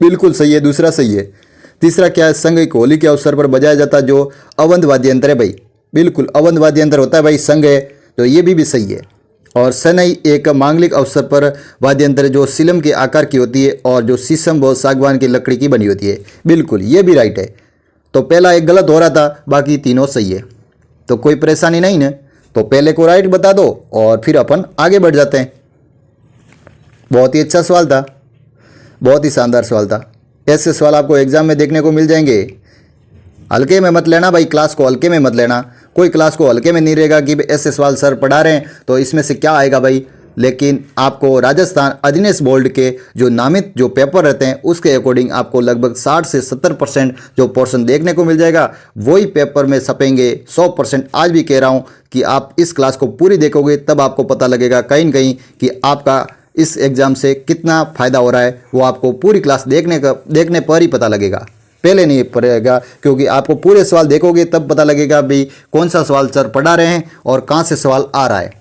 बिल्कुल सही है। दूसरा सही है। तीसरा क्या है? संघ एक होली के अवसर पर बजाया जाता जो अवंध वाद्य यंत्र है भाई, बिल्कुल अवंध वाद्य यंत्र होता है भाई, संघ है, तो ये भी सही है। और सनई एक मांगलिक अवसर पर वाद्य यंत्र जो सिलम के आकार की होती है और जो शीशम व सागवान की लकड़ी की बनी होती है। बिल्कुल, ये भी राइट है। तो पहला एक गलत हो रहा था, बाकी तीनों सही है। तो कोई परेशानी नहीं ना, तो पहले को राइट बता दो और फिर अपन आगे बढ़ जाते हैं। बहुत ही अच्छा सवाल था, बहुत ही शानदार सवाल था। ऐसे सवाल आपको एग्जाम में देखने को मिल जाएंगे। हल्के में मत लेना भाई, क्लास को हल्के में मत लेना। कोई क्लास को हल्के में नहीं रहेगा कि ऐसे सवाल सर पढ़ा रहे हैं तो इसमें से क्या आएगा भाई। लेकिन आपको राजस्थान अधिनेश बोर्ड के जो नामित जो पेपर रहते हैं उसके अकॉर्डिंग आपको लगभग 60 से 70% जो पोर्शन देखने को मिल जाएगा, वही पेपर में छपेंगे 100%। आज भी कह रहा हूँ कि आप इस क्लास को पूरी देखोगे तब आपको पता लगेगा कहीं न कहीं कि आपका इस एग्ज़ाम से कितना फ़ायदा हो रहा है। वो आपको पूरी क्लास देखने पर ही पता लगेगा, पहले नहीं पड़ेगा। क्योंकि आपको पूरे सवाल देखोगे तब पता लगेगा भाई कौन सा सवाल सर पढ़ा रहे हैं और कहाँ से सवाल आ रहा है।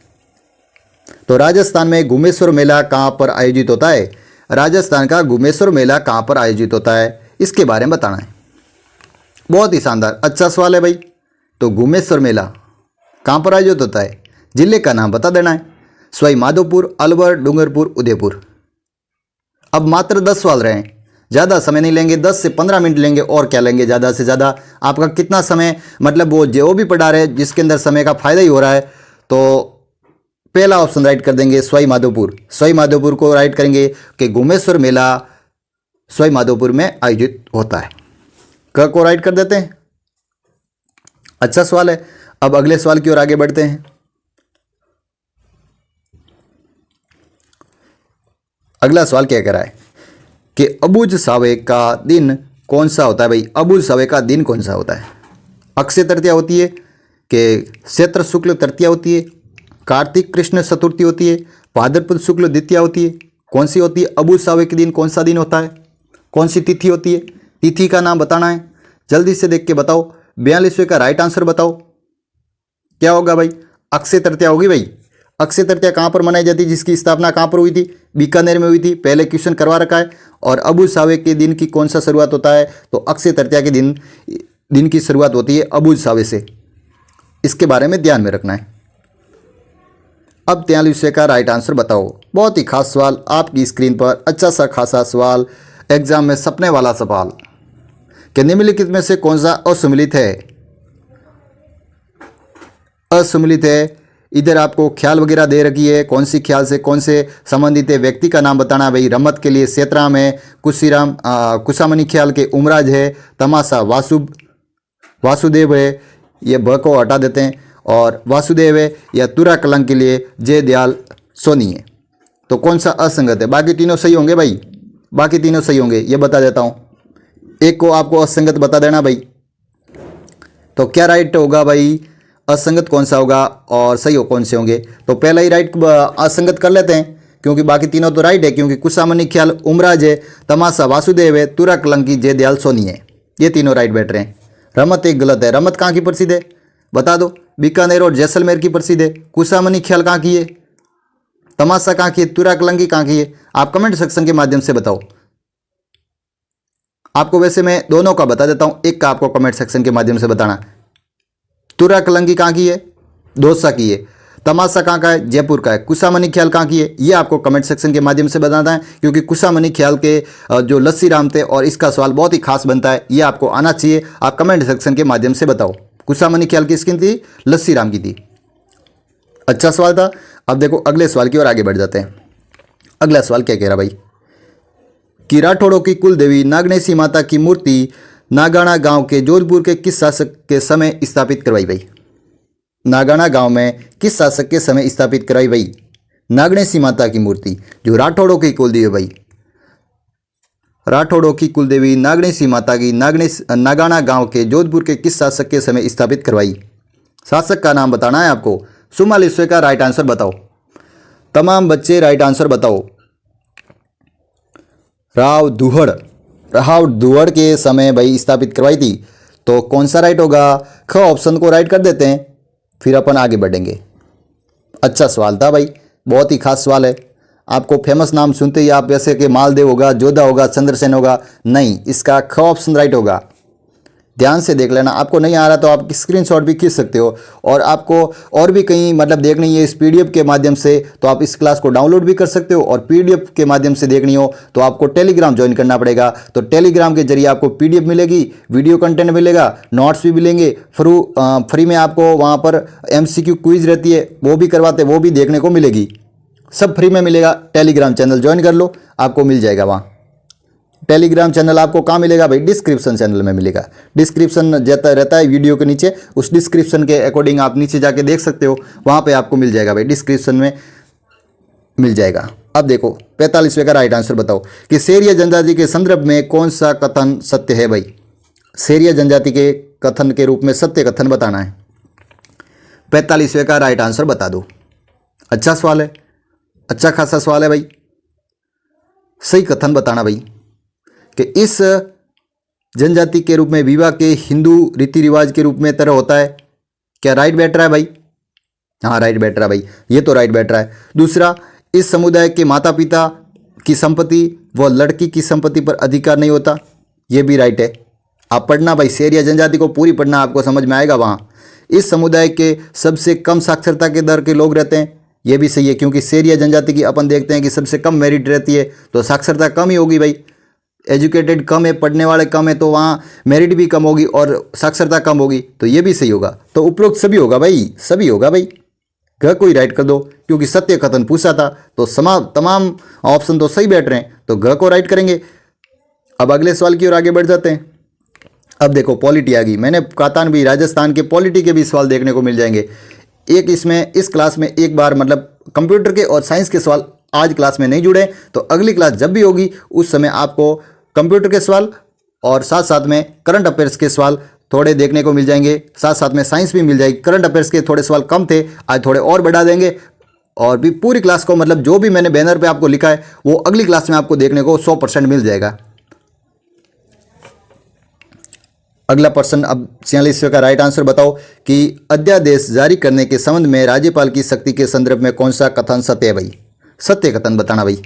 तो राजस्थान में घुमेश्वर मेला कहाँ पर आयोजित होता है? राजस्थान का घुमेश्वर मेला कहाँ पर आयोजित होता है, इसके बारे में बताना है। बहुत ही शानदार, अच्छा सवाल है भाई। तो घुमेश्वर मेला कहाँ पर आयोजित होता है, जिले का नाम बता देना है। सवाई माधोपुर, अलवर, डूंगरपुर, उदयपुर। अब मात्र 10 सवाल रहे हैं, ज़्यादा समय नहीं लेंगे, 10 से 15 मिनट लेंगे। और क्या लेंगे ज़्यादा से ज़्यादा, आपका कितना समय, मतलब वो जो भी पढ़ा रहे जिसके अंदर समय का फायदा ही हो रहा है। तो पहला ऑप्शन राइट कर देंगे सवाई माधोपुर। सवाई माधोपुर को राइट करेंगे कि घुमेश्वर मेला सवाई माधोपुर में आयोजित होता है। क को राइट कर देते हैं। अच्छा सवाल है। अब अगले सवाल की ओर आगे बढ़ते हैं। अगला सवाल क्या कह रहा है कि अबुझ सावे का दिन कौन सा होता है भाई। अबुझ सावे का दिन कौन सा होता है? अक्षय तृतीया होती है कि चैत्र शुक्ल तृतीया होती है, कार्तिक कृष्ण चतुर्थी होती है, भाद्रपद शुक्ल द्वितीया होती है। कौन सी होती है? अबुझ सावे के दिन कौन सा दिन होता है, कौन सी तिथि होती है? तिथि का नाम बताना है, जल्दी से देख के बताओ। 42वें का राइट आंसर बताओ क्या होगा भाई। अक्षय तृतीया होगी भाई। अक्षय तृतीया कहाँ पर मनाई जाती है, जिसकी स्थापना कहाँ पर हुई थी? बीकानेर में हुई थी। पहले क्वेश्चन करवा रखा है। और अबुझ सावे के दिन की कौन सा शुरुआत होता है? तो अक्षय तृतीया के दिन की शुरुआत होती है अबुझ सावे से। इसके बारे में ध्यान में रखना है। अब 43वें का राइट आंसर बताओ। बहुत ही खास सवाल आपकी स्क्रीन पर, अच्छा सा खासा सवाल, एग्जाम में सपने वाला सवाल कि निम्नलिखित में से कौन सा असुमिलित है? असुमिलित है। इधर आपको ख्याल वगैरह दे रखी है, कौन सी ख्याल से कौन से संबंधित है, व्यक्ति का नाम बताना है भाई। रमत के लिए सेतराम है, कुशामनी ख्याल के उमराज है, तमाशा वासुदेव है, ये ब को हटा देते हैं, और वासुदेव है, या तुरा कलंक के लिए जय दयाल सोनी है। तो कौन सा असंगत है? बाकी तीनों सही होंगे भाई, बाकी तीनों सही होंगे, ये बता देता हूँ। एक को आपको असंगत बता देना भाई। तो क्या राइट होगा भाई, असंगत कौन सा होगा और सही हो कौन से होंगे? तो पहला ही राइट असंगत कर लेते हैं, क्योंकि बाकी तीनों तो राइट है। क्योंकि कुशामनी ख्याल उमराज है, तमाशा वासुदेव है, तुरा कलंकी जय दयाल सोनी है, ये तीनों राइट बैठ रहे हैं। रमत एक गलत है। रमत कहाँ की प्रसिद्ध है बता दो? बीकानेर और जैसलमेर की प्रसिद्ध है। कुशामनी ख्याल कहाँ की है? तमाशा कहाँ की है? तुरा कलंकी कहाँ की है? आप कमेंट सेक्शन के माध्यम से बताओ। आपको वैसे मैं दोनों का बता देता हूँ, एक का आपको कमेंट सेक्शन के माध्यम से बताना। तुरा कलंकी कहाँ की है? दौसा की है। तमाशा कहाँ का है? जयपुर का है। कुशामनी ख्याल कहाँ की है? ये आपको कमेंट सेक्शन के माध्यम से बताना है, क्योंकि कुशामनी ख्याल के जो लस्सी राम थे और इसका सवाल बहुत ही खास बनता है, ये आपको आना चाहिए। आप कमेंट सेक्शन के माध्यम से बताओ कुशामनी ख्याल किसकी थी? लस्सी राम की थी। अच्छा सवाल था। अब देखो अगले सवाल की ओर आगे बढ़ जाते हैं। अगला सवाल क्या कह रहा भाई कि राठौड़ों की कुल देवी नागणेशी माता की मूर्ति नागाना गांव के जोधपुर के किस शासक के समय स्थापित करवाई भाई? नागाना गांव में किस शासक के समय स्थापित करवाई भाई नागणेशी माता की मूर्ति, जो राठौड़ों की कुल देवी भाई? राठौड़ों की कुल देवी नागणेशी माता की नागाना गांव के जोधपुर के किस शासक के समय स्थापित करवाई? शासक का नाम बताना है आपको। 44वें का राइट आंसर बताओ। तमाम बच्चे राइट आंसर बताओ। राव दुहड़ के समय भाई स्थापित करवाई थी। तो कौन सा राइट होगा? ख ऑप्शन को राइट कर देते हैं, फिर अपन आगे बढ़ेंगे। अच्छा सवाल था भाई, बहुत ही खास सवाल है। आपको फेमस नाम सुनते ही आप वैसे कि मालदेव होगा, जोधा होगा, चंद्रसेन होगा, नहीं, इसका ख ऑप्शन राइट होगा। ध्यान से देख लेना। आपको नहीं आ रहा तो आप स्क्रीनशॉट भी खींच सकते हो, और आपको और भी कहीं मतलब देखनी है इस पीडीएफ के माध्यम से तो आप इस क्लास को डाउनलोड भी कर सकते हो, और पीडीएफ के माध्यम से देखनी हो तो आपको टेलीग्राम ज्वाइन करना पड़ेगा। तो टेलीग्राम के जरिए आपको पीडीएफ मिलेगी, वीडियो कंटेंट मिलेगा, नोट्स भी मिलेंगे, फ्री में आपको वहाँ पर एमसीक्यू क्विज रहती है वो भी करवाते, वो भी देखने को मिलेगी, सब फ्री में मिलेगा। टेलीग्राम चैनल ज्वाइन कर लो, आपको मिल जाएगा वहाँ। टेलीग्राम चैनल आपको कहाँ मिलेगा भाई? डिस्क्रिप्शन चैनल में मिलेगा। डिस्क्रिप्शन जाता रहता है वीडियो के नीचे, उस डिस्क्रिप्शन के अकॉर्डिंग आप नीचे जाके देख सकते हो, वहाँ पे आपको मिल जाएगा भाई, डिस्क्रिप्शन में मिल जाएगा। अब देखो 45वें का राइट आंसर बताओ कि शेरिया जनजाति के संदर्भ में कौन सा कथन सत्य है भाई? शेरिया जनजाति के कथन के रूप में सत्य कथन बताना है। 45वें का राइट आंसर बता दो। अच्छा सवाल है, अच्छा खासा सवाल है भाई। सही कथन बताना भाई कि इस जनजाति के रूप में विवाह के हिंदू रीति रिवाज के रूप में तरह होता है। क्या राइट बैठ रहा है भाई? हाँ राइट बैठ रहा है भाई, ये तो राइट बैठ रहा है। दूसरा, इस समुदाय के माता पिता की संपत्ति व लड़की की संपत्ति पर अधिकार नहीं होता, ये भी राइट है। आप पढ़ना भाई, शेरिया जनजाति को पूरी पढ़ना, आपको समझ में आएगा वहाँ। इस समुदाय के सबसे कम साक्षरता के दर के लोग रहते हैं, ये भी सही है, क्योंकि शेरिया जनजाति की अपन देखते हैं कि सबसे कम मेरिट रहती है, तो साक्षरता कम ही होगी भाई। एजुकेटेड कम है, पढ़ने वाले कम है, तो वहाँ मेरिट भी कम होगी और साक्षरता कम होगी, तो ये भी सही होगा। तो उपरोक्त सभी होगा भाई, सभी होगा भाई। घ को ही राइट कर दो, क्योंकि सत्य कथन पूछा था, तो तमाम ऑप्शन तो सही बैठ रहे हैं, तो घ को राइट करेंगे। अब अगले सवाल की ओर आगे बढ़ जाते हैं। अब देखो पॉलिटी आ गई, मैंने कहा था भी राजस्थान के पॉलिटी के भी सवाल देखने को मिल जाएंगे। एक इसमें इस क्लास में एक बार मतलब कंप्यूटर के और साइंस के सवाल आज क्लास में नहीं जुड़े, तो अगली क्लास जब भी होगी उस समय आपको कंप्यूटर के सवाल और साथ साथ में करंट अफेयर्स के सवाल थोड़े देखने को मिल जाएंगे, साथ साथ में साइंस भी मिल जाएगी। करंट अफेयर्स के थोड़े सवाल कम थे, आज थोड़े और बढ़ा देंगे, और भी पूरी क्लास को मतलब जो भी मैंने बैनर पे आपको लिखा है वो अगली क्लास में आपको देखने को 100% मिल जाएगा। अगला प्रश्न, अब 46वें का राइट आंसर बताओ कि अध्यादेश जारी करने के संबंध में राज्यपाल की शक्ति के संदर्भ में कौन सा कथन सत्य है भाई? सत्य कथन बताना भाई।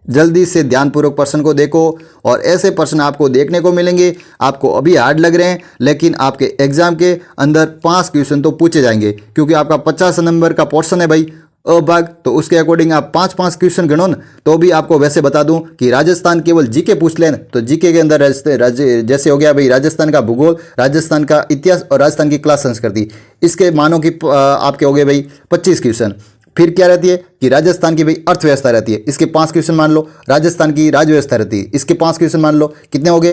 जल्दी से ध्यानपूर्वक प्रश्न को देखो, और ऐसे प्रश्न आपको देखने को मिलेंगे। आपको अभी हार्ड लग रहे हैं, लेकिन आपके एग्जाम के अंदर 5 क्वेश्चन तो पूछे जाएंगे, क्योंकि आपका 50 नंबर का पोर्शन है भाई अ भाग, तो उसके अकॉर्डिंग आप 5-5 क्वेश्चन गणो न। तो भी आपको वैसे बता दूं कि राजस्थान केवल जीके पूछ लें, तो जीके के अंदर जैसे हो गया भाई राजस्थान का भूगोल, राजस्थान का इतिहास और राजस्थान की क्लास संस्कृति, इसके मानो कि आपके हो गए भाई 25 क्वेश्चन। फिर क्या रहती है कि राजस्थान की भाई अर्थव्यवस्था रहती है, इसके 5 क्वेश्चन मान लो। राजस्थान की राज व्यवस्था रहती है, इसके 5 क्वेश्चन मान लो। कितने हो गए?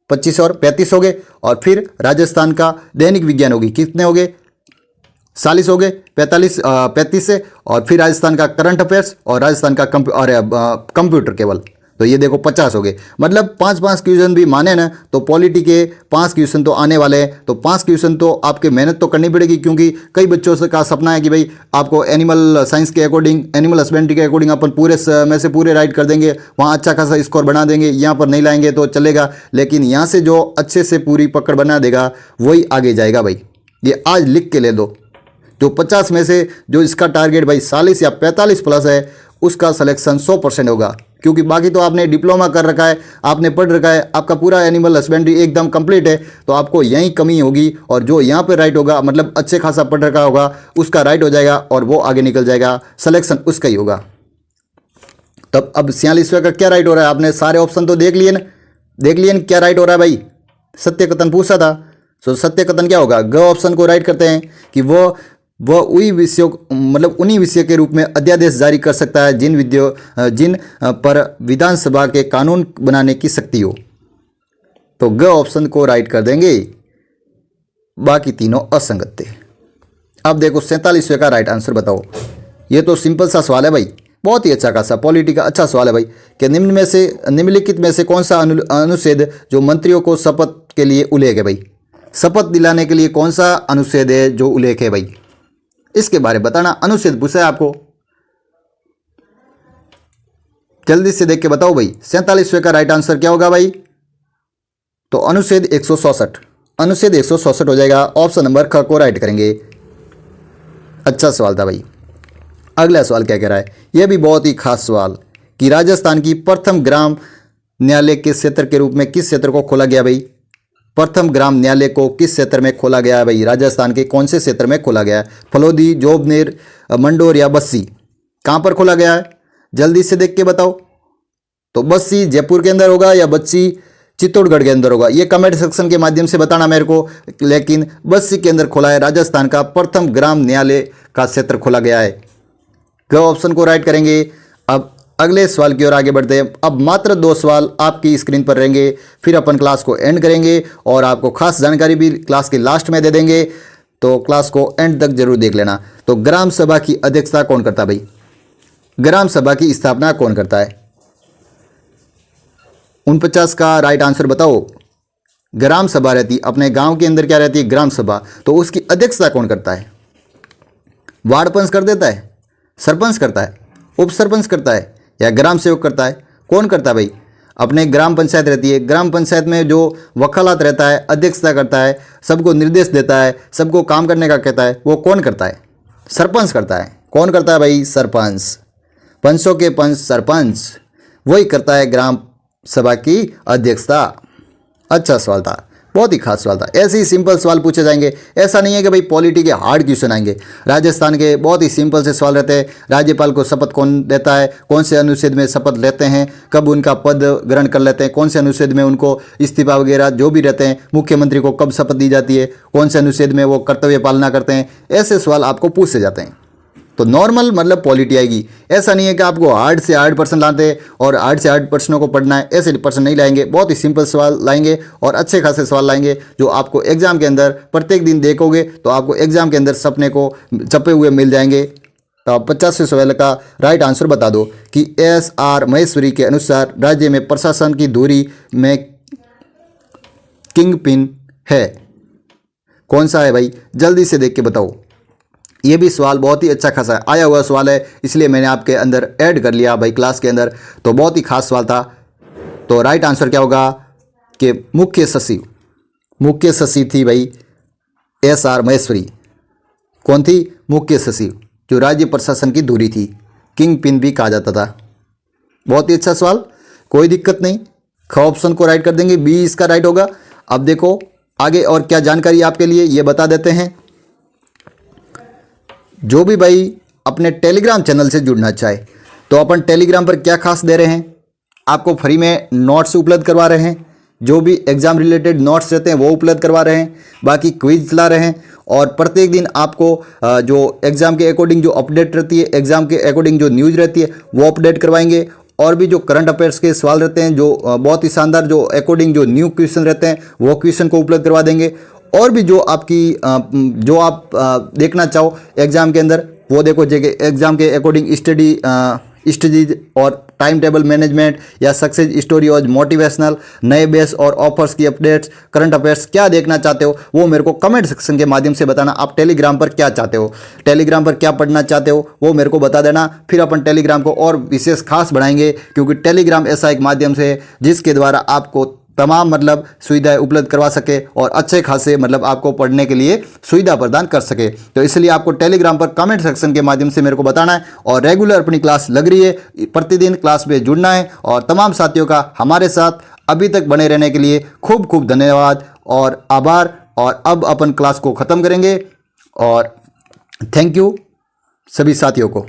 25 और 35 हो गए। और फिर राजस्थान का दैनिक विज्ञान होगी, कितने हो गए? 40 हो गए, 35 से। और फिर राजस्थान का करंट अफेयर्स और राजस्थान का कंप्यूटर केवल, तो ये देखो 50 हो गए। मतलब 5-5 क्वेश्चन भी माने ना, तो पॉलिटी के 5 क्वेश्चन तो आने वाले हैं। तो 5 क्वेश्चन तो आपके मेहनत तो करनी पड़ेगी, क्योंकि कई बच्चों से का सपना है कि भाई आपको एनिमल साइंस के अकॉर्डिंग, एनिमल हस्बेंड्री के अकॉर्डिंग अपन पूरे में से पूरे राइट कर देंगे, वहाँ अच्छा खासा स्कोर बना देंगे। यहाँ पर नहीं लाएंगे तो चलेगा, लेकिन यहाँ से जो अच्छे से पूरी पकड़ बना देगा वही आगे जाएगा भाई। ये आज लिख के ले दो, जो 50 में से जो इसका टारगेट भाई 40 या 45 प्लस है, उसका सिलेक्शन 100% होगा। क्योंकि बाकी तो आपने डिप्लोमा कर रखा है, आपने पढ़ रखा है, आपका पूरा एनिमल हस्बेंड्री एकदम कंप्लीट है, तो आपको यहीं कमी होगी। और जो यहाँ पे राइट होगा, मतलब अच्छे खासा पढ़ रखा होगा, उसका राइट हो जाएगा और वो आगे निकल जाएगा, सिलेक्शन उसका ही होगा। तब अब 46वें का क्या राइट हो रहा है? आपने सारे ऑप्शन तो देख लिए ना, क्या राइट हो रहा है भाई? सत्य कथन पूछा था, तो सत्य कथन क्या होगा? ग ऑप्शन को राइट करते हैं कि वह वही विषयों मतलब उन्हीं विषय के रूप में अध्यादेश जारी कर सकता है जिन पर विधानसभा के कानून बनाने की शक्ति हो। तो ग ऑप्शन को राइट कर देंगे, बाकी तीनों असंगत थे। अब देखो 47वें का राइट आंसर बताओ। ये तो सिंपल सा सवाल है भाई, बहुत ही अच्छा खासा पॉलिटी का अच्छा सवाल है भाई कि निम्नलिखित में से कौन सा अनुच्छेद जो मंत्रियों को शपथ के लिए उल्लेख है भाई? शपथ दिलाने के लिए कौन सा अनुच्छेद है जो उल्लेख है भाई? इसके बारे में बताना। अनुच्छेद पूछा है आपको, जल्दी से देख के बताओ भाई। 47वें का राइट आंसर क्या होगा भाई? तो अनुच्छेद 166 हो जाएगा। ऑप्शन नंबर ख को राइट करेंगे। अच्छा सवाल था भाई। अगला सवाल क्या कह रहा है? यह भी बहुत ही खास सवाल कि राजस्थान की प्रथम ग्राम न्यायालय के क्षेत्र के रूप में किस क्षेत्र को खोला गया भाई? प्रथम ग्राम न्यायालय को किस क्षेत्र में खोला गया है भाई? राजस्थान के कौन से क्षेत्र में खोला गया है? फलोदी, जोबनेर, मंडोर या बस्सी? कहाँ पर खोला गया है? जल्दी से देख के बताओ। तो बस्सी जयपुर के अंदर होगा या बस्सी चित्तौड़गढ़ के अंदर होगा? ये कमेंट सेक्शन के माध्यम से बताना मेरे को। लेकिन बस्सी के अंदर खोला है, राजस्थान का प्रथम ग्राम न्यायालय का क्षेत्र खोला गया है। ग ऑप्शन को राइट करेंगे। अब अगले सवाल की ओर आगे बढ़ते हैं। अब मात्र 2 सवाल आपकी स्क्रीन पर रहेंगे, फिर अपन क्लास को एंड करेंगे और आपको खास जानकारी भी क्लास के लास्ट में दे देंगे, तो क्लास को एंड तक जरूर देख लेना। तो ग्राम सभा की अध्यक्षता कौन करता है भाई? ग्राम सभा की स्थापना कौन करता है? 49 का राइट आंसर बताओ। ग्राम सभा रहती है अपने गांव के अंदर, क्या रहती है? ग्राम सभा। तो उसकी अध्यक्षता कौन करता है? वार्ड पंच कर देता है, सरपंच करता है, उप सरपंच करता है या ग्राम सेवक करता है? कौन करता है भाई? अपने ग्राम पंचायत रहती है, ग्राम पंचायत में जो वकालत रहता है, अध्यक्षता करता है, सबको निर्देश देता है, सबको काम करने का कहता है, वो कौन करता है? सरपंच करता है। कौन करता है भाई? सरपंच। पंचों के पंच सरपंच, वही करता है ग्राम सभा की अध्यक्षता। अच्छा सवाल था, बहुत ही खास सवाल था। ऐसे ही सिंपल सवाल पूछे जाएंगे, ऐसा नहीं है कि भाई पॉलिटी के हार्ड क्वेश्चन आएंगे। राजस्थान के बहुत ही सिंपल से सवाल रहते हैं। राज्यपाल को शपथ कौन देता है? कौन से अनुच्छेद में शपथ लेते हैं? कब उनका पद ग्रहण कर लेते हैं? कौन से अनुच्छेद में उनको इस्तीफा वगैरह जो भी रहते हैं? मुख्यमंत्री को कब शपथ दी जाती है? कौन से अनुच्छेद में वो कर्तव्य पालना करते हैं? ऐसे सवाल आपको पूछे जाते हैं। तो नॉर्मल मतलब पॉलिटी आएगी। ऐसा नहीं है कि आपको हार्ड से हार्ड प्रश्न लाते हैं और हार्ड से हार्ड प्रश्नों को पढ़ना है, ऐसे प्रश्न नहीं लाएंगे। बहुत ही सिंपल सवाल लाएंगे और अच्छे खासे सवाल लाएंगे जो आपको एग्जाम के अंदर प्रत्येक दिन देखोगे तो आपको एग्जाम के अंदर सपने को छपे हुए मिल जाएंगे। तो आप 50 सवाल का राइट आंसर बता दो कि SR महेश्वरी के अनुसार राज्य में प्रशासन की धुरी में किंग पिन है, कौन सा है भाई? जल्दी से देख के बताओ। ये भी सवाल बहुत ही अच्छा खासा आया हुआ सवाल है, इसलिए मैंने आपके अंदर ऐड कर लिया भाई क्लास के अंदर। तो बहुत ही खास सवाल था। तो राइट आंसर क्या होगा कि मुख्य सचिव। मुख्य सचिव थी भाई SR महेश्वरी। कौन थी? मुख्य सचिव, जो राज्य प्रशासन की धुरी थी, किंग पिन भी कहा जाता था। बहुत ही अच्छा सवाल, कोई दिक्कत नहीं। ख ऑप्शन को राइट कर देंगे, बी इसका राइट होगा। अब देखो आगे और क्या जानकारी आपके लिए ये बता देते हैं। जो भी भाई अपने टेलीग्राम चैनल से जुड़ना चाहे तो अपन टेलीग्राम पर क्या खास दे रहे हैं? आपको फ्री में नोट्स उपलब्ध करवा रहे हैं, जो भी एग्ज़ाम रिलेटेड नोट्स रहते हैं वो उपलब्ध करवा रहे हैं, बाकी क्विज चला रहे हैं और प्रत्येक दिन आपको जो एग्ज़ाम के अकॉर्डिंग जो अपडेट रहती है, एग्ज़ाम के अकॉर्डिंग जो न्यूज़ रहती है वो अपडेट करवाएंगे। और भी जो करंट अफेयर्स के सवाल रहते हैं, जो बहुत ही शानदार जो अकॉर्डिंग जो न्यू क्वेश्चन रहते हैं वो क्वेश्चन को उपलब्ध करवा देंगे। और भी जो आपकी जो आप देखना चाहो एग्ज़ाम के अंदर वो देखो, जगह एग्ज़ाम के अकॉर्डिंग स्टडीज और टाइम टेबल मैनेजमेंट या सक्सेस स्टोरी और मोटिवेशनल, नए बेस और ऑफर्स की अपडेट्स, करंट अफेयर्स क्या देखना चाहते हो वो मेरे को कमेंट सेक्शन के माध्यम से बताना। आप टेलीग्राम पर क्या चाहते हो, टेलीग्राम पर क्या पढ़ना चाहते हो वो मेरे को बता देना। फिर अपन टेलीग्राम को और विशेष खास बढ़ाएंगे, क्योंकि टेलीग्राम ऐसा एक माध्यम से जिसके द्वारा आपको तमाम मतलब सुविधाएं उपलब्ध करवा सके और अच्छे खासे मतलब आपको पढ़ने के लिए सुविधा प्रदान कर सके। तो इसलिए आपको टेलीग्राम पर कमेंट सेक्शन के माध्यम से मेरे को बताना है। और रेगुलर अपनी क्लास लग रही है, प्रतिदिन क्लास में जुड़ना है। और तमाम साथियों का हमारे साथ अभी तक बने रहने के लिए खूब खूब धन्यवाद और आभार। और अब अपन क्लास को ख़त्म करेंगे और थैंक यू सभी साथियों को।